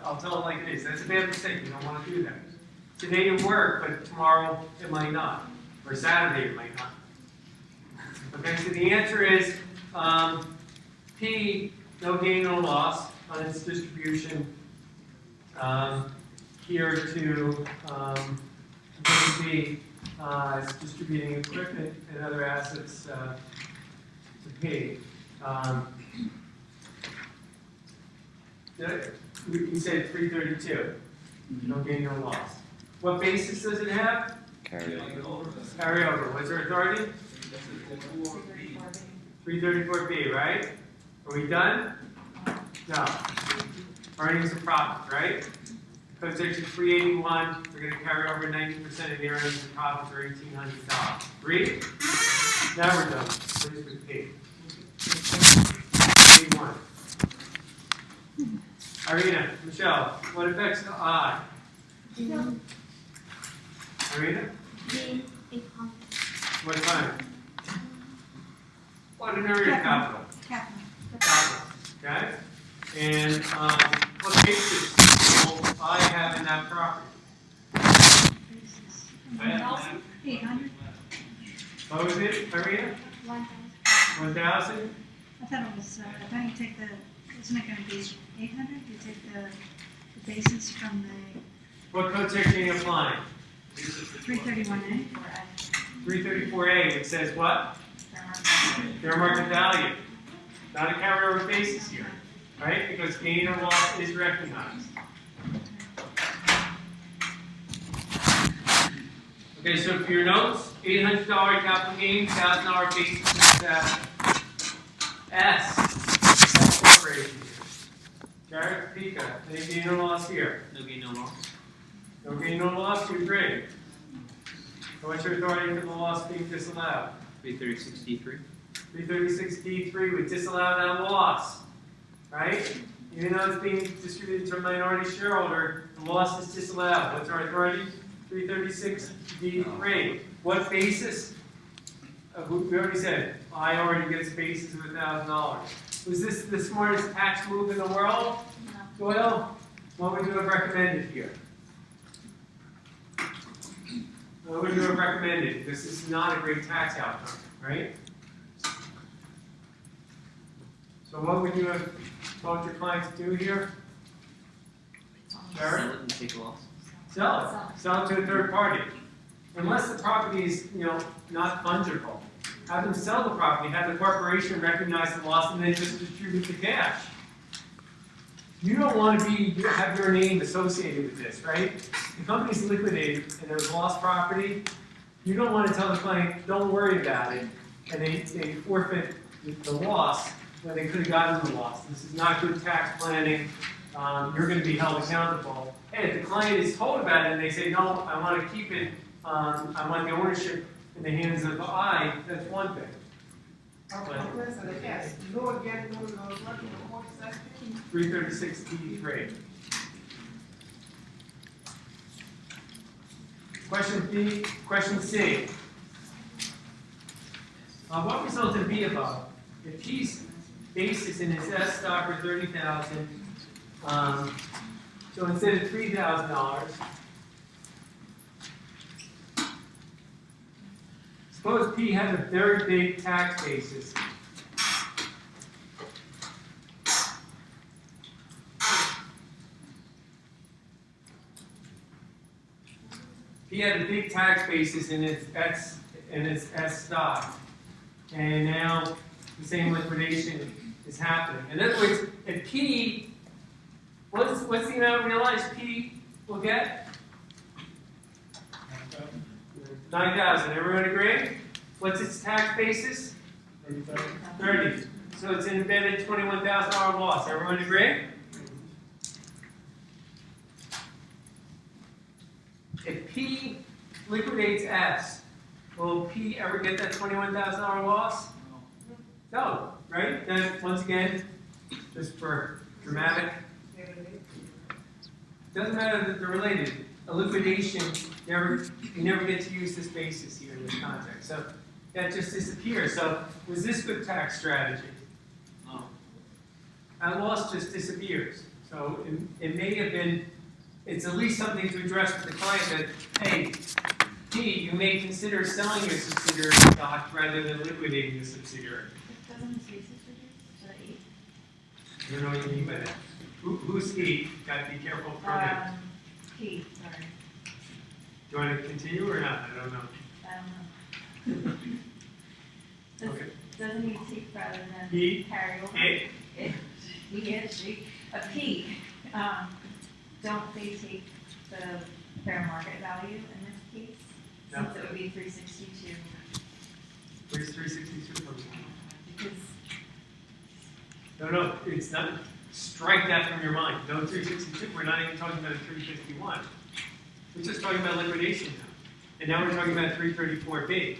I'll tell it like it is. That's a bad mistake. You don't want to do that. Today it worked, but tomorrow it might not, or Saturday it might not. Okay, so the answer is P, no gain, no loss. on its distribution here to B, is distributing equipment and other assets to P. We said 332. No gain, no loss. What basis does it have? Carry over. Carry over. What's our authority? 334B, right? Are we done? No. Earnings and profits, right? Code section 381, we're going to carry over 90% of the earnings and profits are $1,800. Agree? Now we're done. Please with P. A1. Irina, Michelle, what affects the I? Irina? The 800. What kind? Ordinary capital. Capital. Okay? And what basis will I have in that property? 800? What was it, Irina? 1,000. 1,000? I thought it was, don't you take isn't it gonna be 800? You take the basis from the What code section are you applying? 331A? 334A, it says what? Fair market value. Not a carryover basis here, right? Because gain or loss is recognized. Okay, so for your notes, $800 capital gain, $1,000 basis is S. That's corporation here. Jared, Pika, any gain or loss here? No gain, no loss. No gain, no loss, you agree? So what's your authority for the loss being disallowed? 336D3. 336D3 would disallow that loss, right? Even though it's being distributed to a minority shareholder, the loss is disallowed. What's our authority? 336D3. What basis? We already said, I already gets a basis of $1,000. Was this the smartest tax move in the world? Doyle, what would you have recommended here? What would you have recommended? This is not a great tax outcome, right? So what would you have told your client to do here? Jared? Sell it and take a loss. Sell it. Sell it to a third party. Unless the property is, not fungible. Have them sell the property, have the corporation recognize the loss, and then just distribute the cash. You don't want to have your name associated with this, right? The company's liquidated and there's lost property. You don't want to tell the client, don't worry about it, and they forfeit the loss when they could have gotten the loss. This is not good tax planning. You're going to be held accountable. And if the client is told about it and they say, no, I want to keep it, I want the ownership in the hands of I, that's one thing. Yes, no again, no loss, what in the court section? 336D3. Question B, question C. What results in B above? If P's basis in his S stock are $30,000, so instead of $3,000, suppose P has a very big tax basis. P had a big tax basis in its S stock, and now the same liquidation is happening. In other words, if P, what's the amount realized P will get? 9,000. Everyone agree? What's its tax basis? 30. So it's an embedded $21,000 loss. Everyone agree? If P liquidates S, will P ever get that $21,000 loss? No, right? Then once again, just for dramatic, doesn't matter that they're related. A liquidation, you never get to use this basis here in this context. So that just disappears. So was this good tax strategy? No. That loss just disappears. So it may have been, it's at least something to address with the client that, hey, P, you may consider selling your subsidiary stock rather than liquidating your subsidiary. Doesn't this basis reduce to 8? I don't know what you mean by that. Who's E? Gotta be careful of pronouns. P, sorry, Do you want to continue or not? I don't know. I don't know. Does- Okay. Doesn't he take rather than He, carry over? it, He is, she, a P, don't they take the fair market value in this case? No. Since it would be 362, where's 362 from? because, No, it's not. Strike that from your mind. No 362. We're not even talking about a 351. We're just talking about liquidation now. And now we're talking about 334B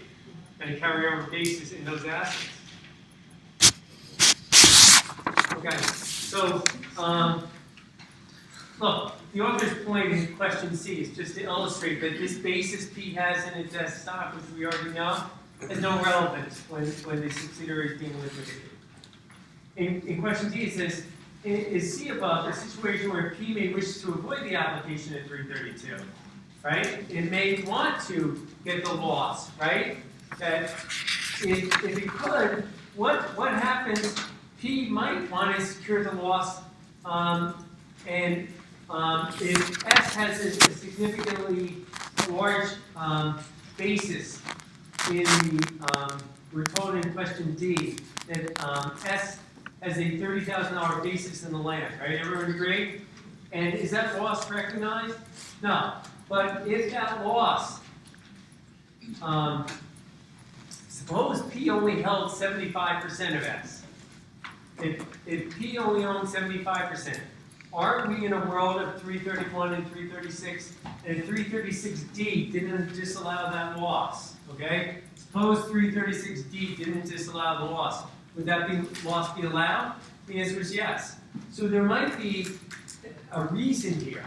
and a carryover basis in those assets. Okay, so look, the author's point in question C is just to illustrate that this basis P has in its S stock, which we already know, has no relevance when the subsidiary is being liquidated. In question D, it says, is C above a situation where P may wish to avoid the application of 332, right? It may want to get the loss, right? That if it could, what happens? P might want to secure the loss, and if S has a significantly large basis in the, we're told in question D that S has a $30,000 basis in the land, right? Everyone agree? And is that loss recognized? No. But if that loss, suppose P only held 75% of S. If P only owns 75%, aren't we in a world of 331 and 336? And 336D didn't disallow that loss, okay? Suppose 336D didn't disallow the loss. Would that loss be allowed? The answer is yes. So there might be a reason here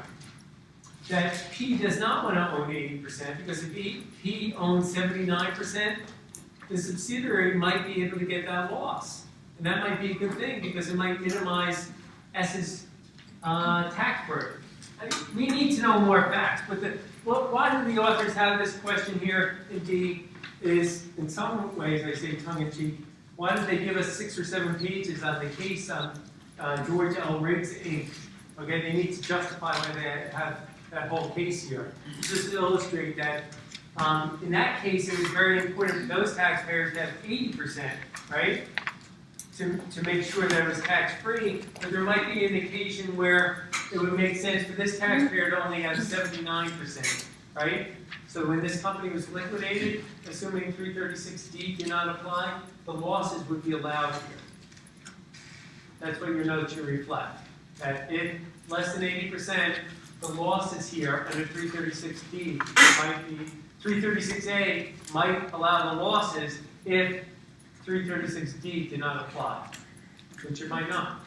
that P does not want to own 80%, because if P owns 79%, the subsidiary might be able to get that loss. And that might be a good thing, because it might minimize S's tax burden. I mean, we need to know more facts, but why do the authors have this question here in D is, in some ways, I say tongue-in-cheek, why did they give us 6 or 7 pages on the case on George L. Riggs, Inc.? Okay, they need to justify why they have that whole case here. Just to illustrate that, in that case, it was very important for those taxpayers to have 80%, right? To make sure that it was tax-free, but there might be an occasion where it would make sense for this taxpayer to only have 79%, right? So when this company was liquidated, assuming 336D did not apply, the losses would be allowed here. That's what your notes should reflect. That if less than 80%, the losses here under 336D might be, 336A might allow the losses if 336D did not apply, which it might not.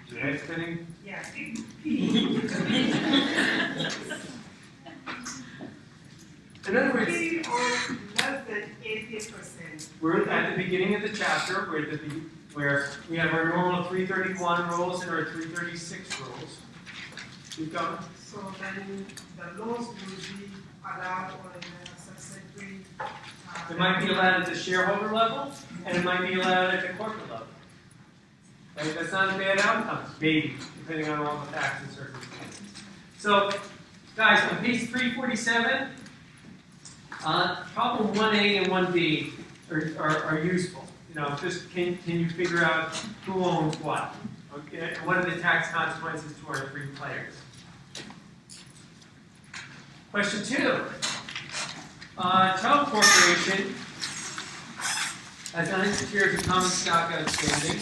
Is your head spinning? Yeah. In other words, P owns less than 80%. we're at the beginning of the chapter where we have our normal 331 rules and our 336 rules. Keep going. So then the loans will be allowed on the subsidiary. It might be allowed at the shareholder level, and it might be allowed at the corporate level. Right? That's not a bad outcome, maybe, depending on all the facts and circumstances. So, guys, on page 347, problem 1A and 1B are useful. You know, just can you figure out who owns what? Okay, and what are the tax consequences to our 3 players? Question 2. Child Corporation has 9 shares of common stock outstanding.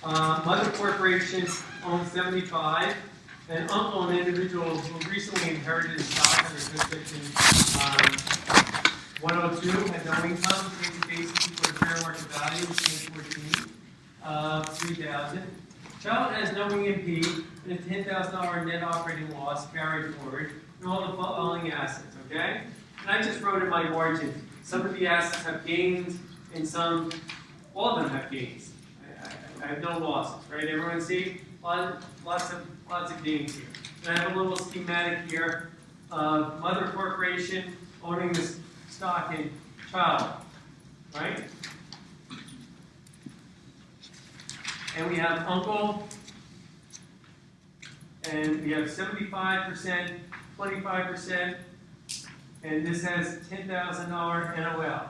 Mother Corporation owns 75. And uncle, an individual who recently inherited stock under Section 102, had no income, pays the basis equal to fair market value, which is 3,000. Child has no EMP and a $10,000 net operating loss carried forward, and all the following assets, okay? And I just wrote in my margin, some of the assets have gains, and all of them have gains. I have no losses, right? Everyone see? Lots of gains here. And I have a little schematic here of Mother Corporation owning this stock in Child, right? and we have uncle, and we have 75%, 25%, and this has $10,000 NOL.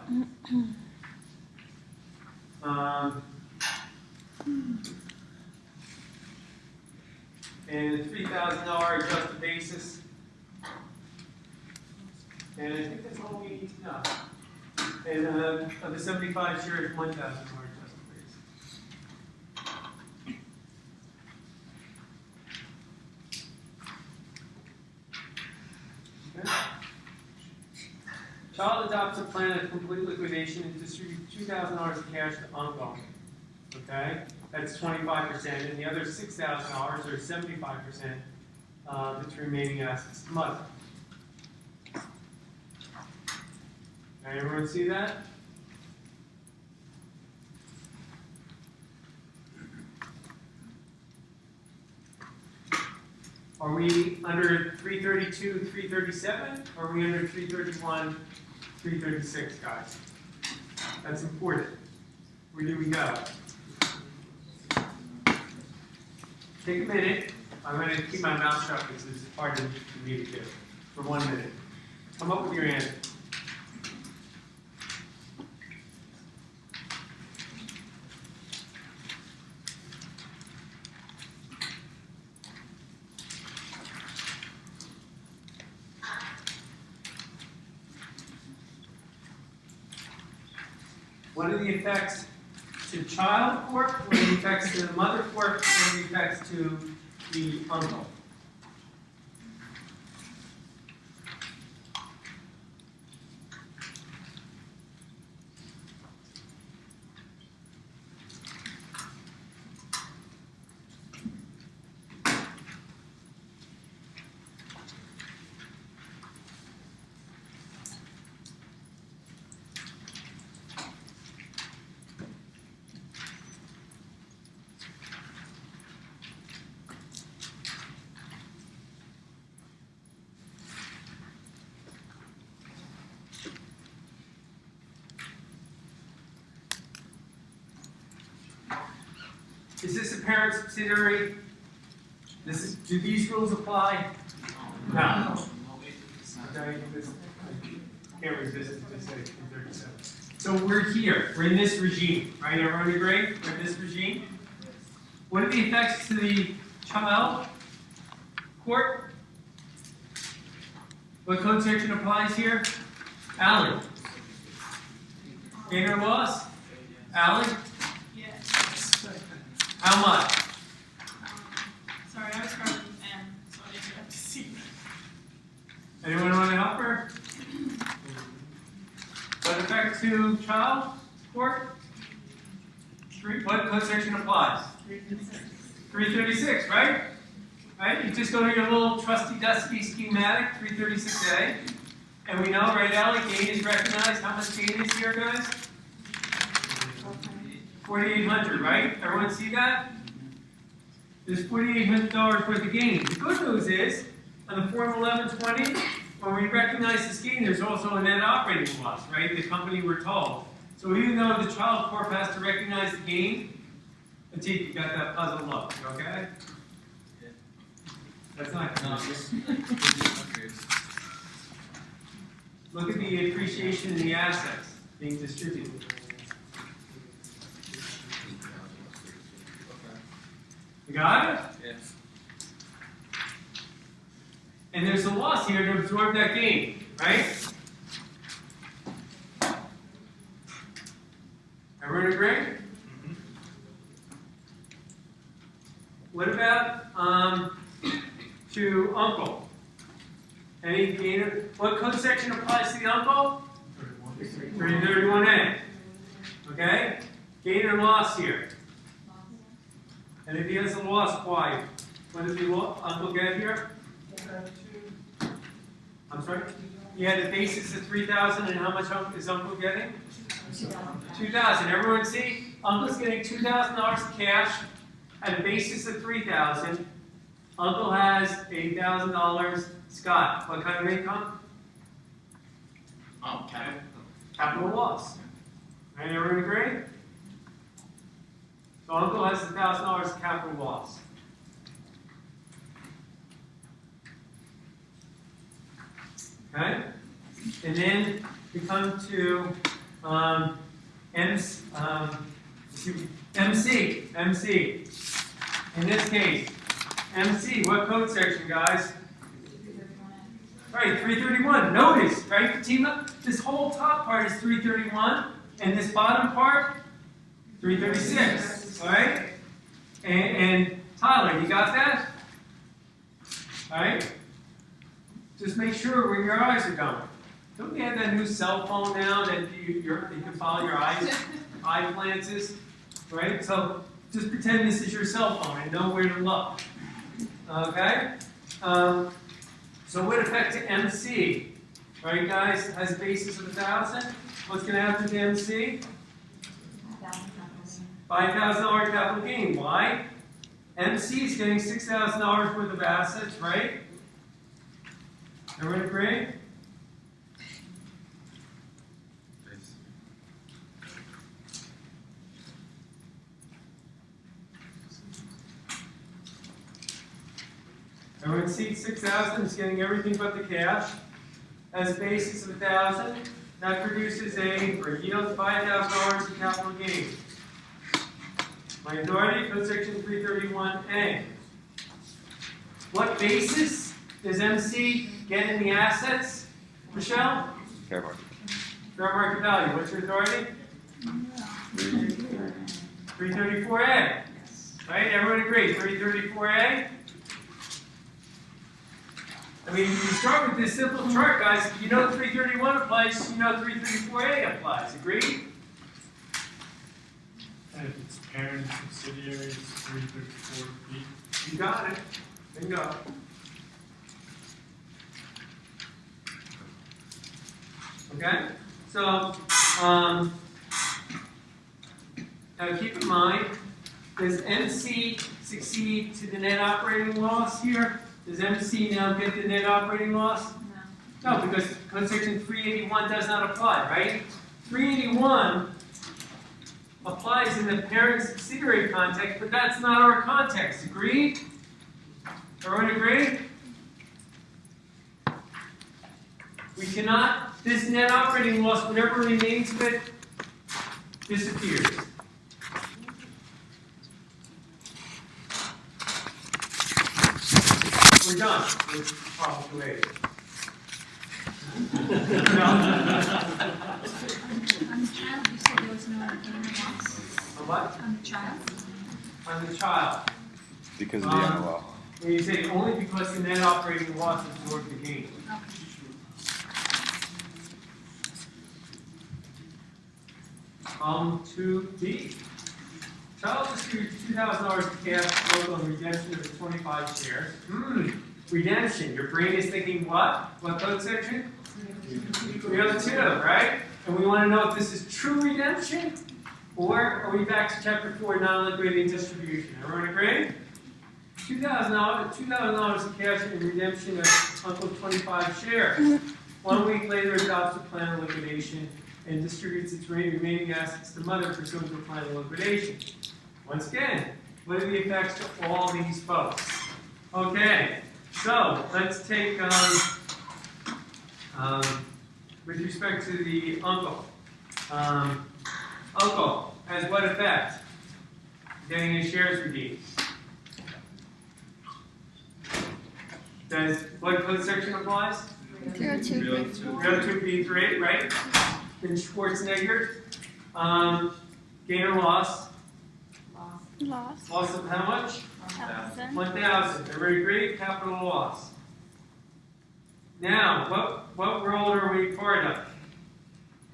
And a $3,000 adjusted basis. And I think that's all we need to know. And of the 75 shares, $1,000 adjusted basis. Okay. Child adopts a plan of complete liquidation and distributes $2,000 of cash to uncle. Okay, that's 25%, and the other $6,000 or 75% its remaining assets to mother. Okay, everyone see that? Are we under 332, 337? Or are we under 331, 336, guys? That's important. Where do we go? Take a minute. I'm going to keep my mouth shut because this is hard for me to do. For 1 minute. Come up with your answer. What are the effects to child corp? What are the effects to the mother corp? What are the effects to the uncle? Is this a parent subsidiary? Do these rules apply? No. Okay, can't resist it to say 237. So we're here. We're in this regime, right? Everyone agree? We're in this regime. What are the effects to the child court? What code section applies here? Alan. Gain or loss? Alan? How much? Sorry, I was starting with M, so I didn't have to see. Anyone want to help her? What effect to child court? What code section applies? 336, right? Right? You just go to your little trusty-dusty schematic, 336A. And we know, right, Allie, gain is recognized. How much gain is here, guys? 4,800, right? Everyone see that? There's $4,800 worth of gain. The good news is, on the Form 1120, when we recognize this gain, there's also a net operating loss, right? The company we're told. So even though the child corp has to recognize the gain, Atif, you got that puzzle look, okay? That's not good. Look at the appreciation in the assets being distributed. You got it? Yes. And there's a loss here to absorb that gain, right? Everyone agree? Mm-hmm. What about to uncle? Any gain? What code section applies to the uncle? 331A. Okay? Gain or loss here? And if he has a loss, why? What does the uncle get here? I'm sorry? He had a basis of 3,000, and how much is uncle getting? 2,000. Everyone see? Uncle's getting $2,000 of cash at a basis of 3,000. Uncle has $8,000. Scott, what kind of income? Oh, capital. Capital loss. Right, everyone agree? So So uncle has $1,000 of capital loss. Okay? And then we come to MC. In this case, MC, what code section, guys? Right, 331. Notice, right, Fatima? This whole top part is 331, and this bottom part, 336. All right? And Tyler, you got that? All right? Just make sure where your eyes are going. Don't you have that new cell phone now that you can follow your eye glances? Right? So just pretend this is your cell phone and know where to look. Okay? So with respect to MC, right, guys, has a basis of 1,000. What's going to happen to MC? $5,000 capital gain. Why? MC is getting $6,000 worth of assets, right? Everyone agree? Everyone sees 6,000 is getting everything but the cash. Has a basis of 1,000. That produces or yields $5,000 in capital gain. Minority, code section 331A. What basis does MC get in the assets? Michelle? Fair market. Fair market value. What's your authority? 334A. Right? Everyone agree? 334A? I mean, you start with this simple chart, guys. If you know 331 applies, you know 334A applies. Agreed? And if it's parent subsidiary, it's 334B. You got it. Bingo. Okay? So, now keep in mind, does MC succeed to the net operating loss here? Does MC now get the net operating loss? No, because code section 381 does not apply, right? 381 applies in the parent subsidiary context, but that's not our context. Agreed? Everyone agree? We cannot, this net operating loss, whatever remains of it, disappears. We're done with problem 2A. On the child, you said there was no gain or loss? On what? On the child? On the child. Because of the NOL. When you say only because the net operating loss absorbed the gain. To B. Child distributes $2,000 of cash both on redemption of the 25 shares. Redemption. Your brain is thinking what? What code section? 302, right? And we want to know if this is true redemption, or are we back to chapter 4, non-liquidating distribution? Everyone agree? $2,000 of cash in redemption of Uncle's 25 shares. 1 week later, adopts a plan of liquidation and distributes its remaining assets to mother pursuant to a plan of liquidation. Once again, what are the effects to all these folks? Okay, so let's take, with respect to the uncle. Uncle has what effect? Getting his shares redeemed. Does what code section applies? 302B3, right? Then Schwarzenegger. Gain or loss? Loss. Loss of how much? 1,000. 1,000. Everybody agree? Capital loss. Now, what world are we part of?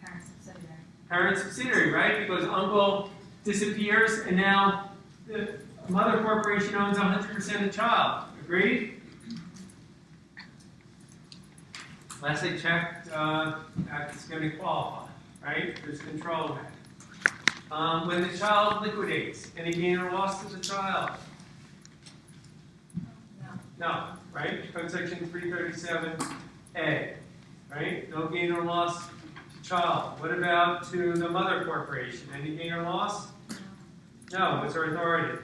Parent subsidiary. Parent subsidiary, right? Because uncle disappears and now the mother corporation owns 100% of the child. Agreed? Last I checked, it's going to qualify, right? There's control of it. When the child liquidates, any gain or loss to the child? No, right? Code section 337A, right? No gain or loss to child. What about to the mother corporation? Any gain or loss? No, what's our authority?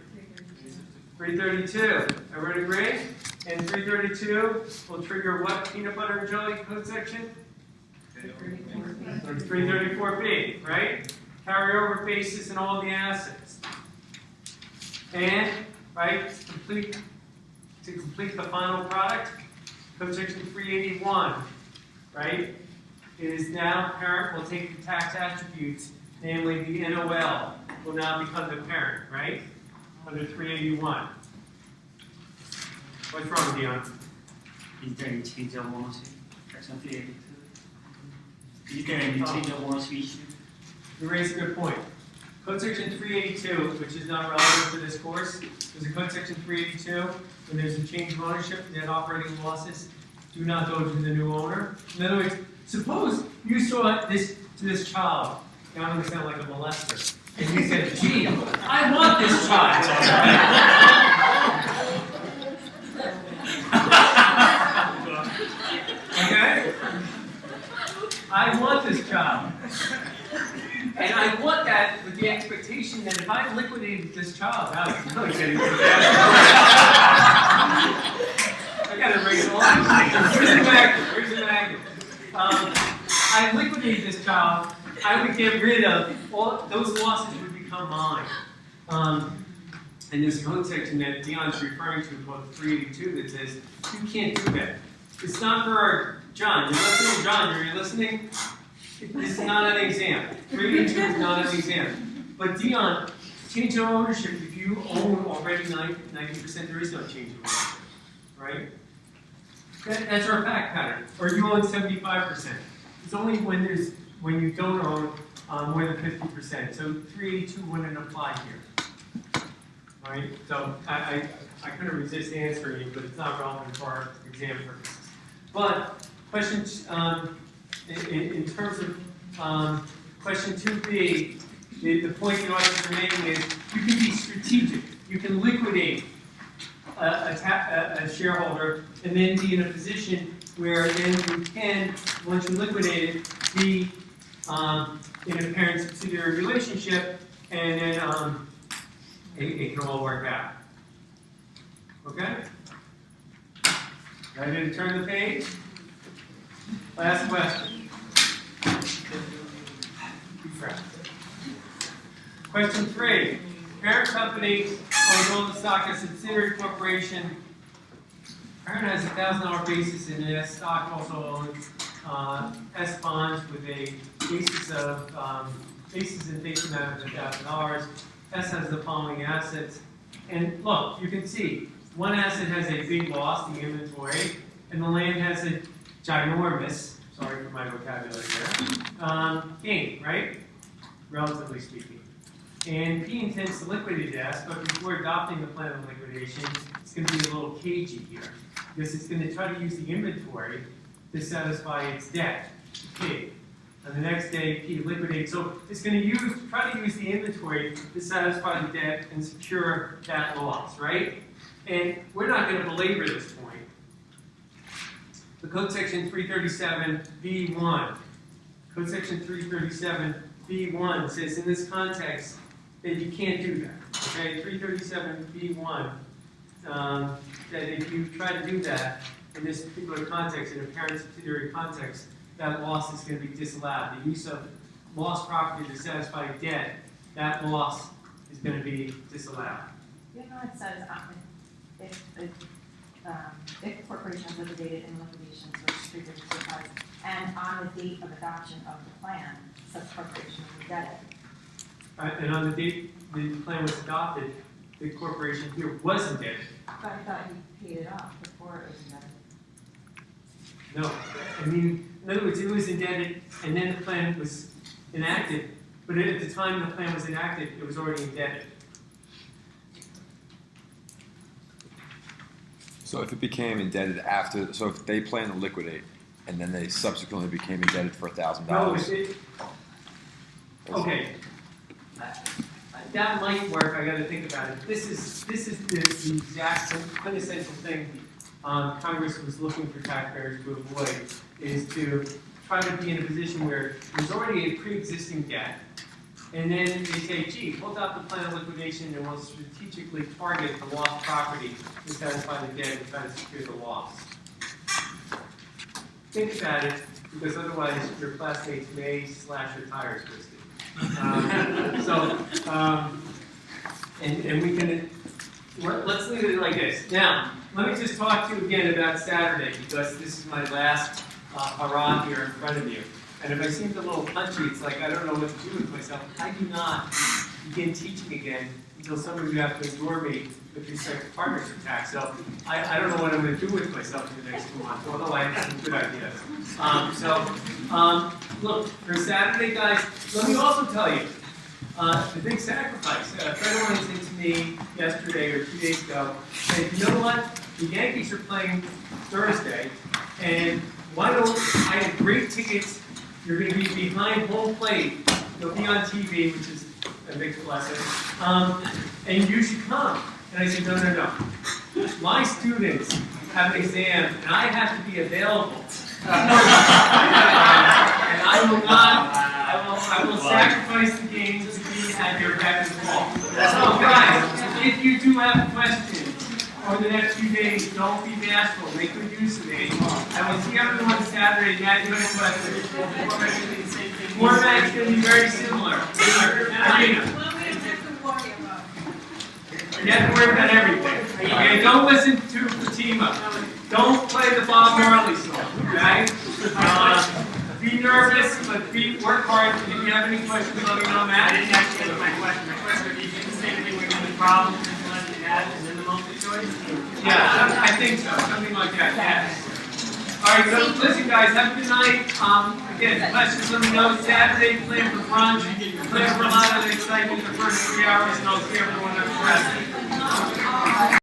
332. Everybody agree? And 332 will trigger what peanut butter and jelly code section? 334B, right? Carryover basis and all the assets. And, right, to complete the final product, code section 381, right, is now parent will take the tax attributes, namely the NOL, will now become the parent, right? Under 381. What's wrong, Dion? Is there any change of ownership? Section 382. Is there any change of ownership issue? You raise a good point. Code section 382, which is not relevant to this course, there's a code section 382, when there's a change of ownership, net operating losses do not go to the new owner. In other words, suppose you saw this to this child. Now I'm going to sound like a molester. And you said, gee, I want this child. Okay? I want this child. And I want that with the expectation that if I liquidated this child, I was really getting I got to raise all this. Where's the magnet? Where's the magnet? I liquidated this child. I would get rid of all those losses would become mine. And this code section that Dion's referring to called 382 that says you can't do that. It's not for John. You're listening, John. Are you listening? This is not an exam. 382 is not an exam. But Dion, change of ownership. If you own already 90%, there is no change of ownership, right? That's our fact pattern. Or you own 75%. It's only when you don't own more than 50%. So 382 wouldn't apply here, right? So I couldn't resist answering you, but it's not relevant for our exam purposes. But questions in terms of question 2B, the point the audience are making is you can be strategic. You can liquidate a shareholder and then be in a position where then you can, once you liquidate it, be in a parent-subsidiary relationship, and then it can all work out. Okay? Ready to turn the page? Last question. Question 3. Parent company owns all the stock as subsidiary corporation. Parent has a $1,000 basis in it. Stock also owns S bonds with a basis and face amount of $1,000. S has the following assets. And look, you can see one asset has a big loss, the inventory, and the land has a ginormous, sorry for my vocabulary there, gain, right? Relatively speaking. And P intends to liquidate S, but before adopting the plan of liquidation, it's going to be a little cagey here, because it's going to try to use the inventory to satisfy its debt to P. And the next day, P liquidates. So it's going to try to use the inventory to satisfy the debt and secure that loss, right? And we're not going to belabor this point. The code section 337B1. Code section 337B1 says in this context that you can't do that. Okay, 337B1 that if you try to do that in this particular context, in a parent-subsidiary context, that loss is going to be disallowed. The use of lost property to satisfy debt, that loss is going to be disallowed. You know, it says if the corporation is liquidated in liquidation, so it's triggered to surprise, and on the date of adoption of the plan, such corporation is indebted. And on the date the plan was adopted, the corporation here was indebted. But I thought you paid it off before it was indebted. No, I mean, in other words, it was indebted, and then the plan was enacted, but at the time the plan was enacted, it was already indebted. So if it became indebted after, so if they plan to liquidate, and then they subsequently became indebted for $1,000. No, okay. That might work. I got to think about it. This is the exact quintessential thing Congress was looking for taxpayers to avoid, is to try to be in a position where there's already a pre-existing debt, And then they say, gee, hold out the plan of liquidation and we'll strategically target the lost property to satisfy the debt and try to secure the loss. Think about it, because otherwise your classmates may slash your tires, Christy. And we can, let's leave it like this. Now, let me just talk to you again about Saturday, because this is my last hurrah here in front of you. And if I seemed a little punchy, it's like I don't know what to do with myself. I do not begin teaching again until some of you have to endure me with respect to partnership tax. So I don't know what I'm going to do with myself in the next 2 months, although I have some good ideas. Look, for Saturday, guys, let me also tell you, the big sacrifice. A friend of mine said to me yesterday or 2 days ago, said, you know what, the Yankees are playing Thursday, and why don't, I have great tickets, you're going to be behind home plate, you'll be on TV, which is a big blessing, and you should come. And I said, no. My students have an exam, and I have to be available. And I will not, I will sacrifice the game to be at your beck and call. So guys, if you do have questions over the next few days, don't be bashful, make good use of it. I will see everyone Saturday. Matt, you have a question? Format's going to be very similar. You have to worry about everything. Okay, don't listen to Fatima. Don't play the Bob Marley song, okay? Be nervous, but work hard. If you have any questions, let me know, Matt. I didn't actually answer my question. My question would be, do the same thing with the problem, implement the add, and then the multiple choice? Yeah, I think so. Something like that, yes. All right, so listen, guys, have a good night. Again, questions, let me know. Saturday, plan for brunch. Plan for a lot of excitement the first 3 hours, and I'll see everyone after that.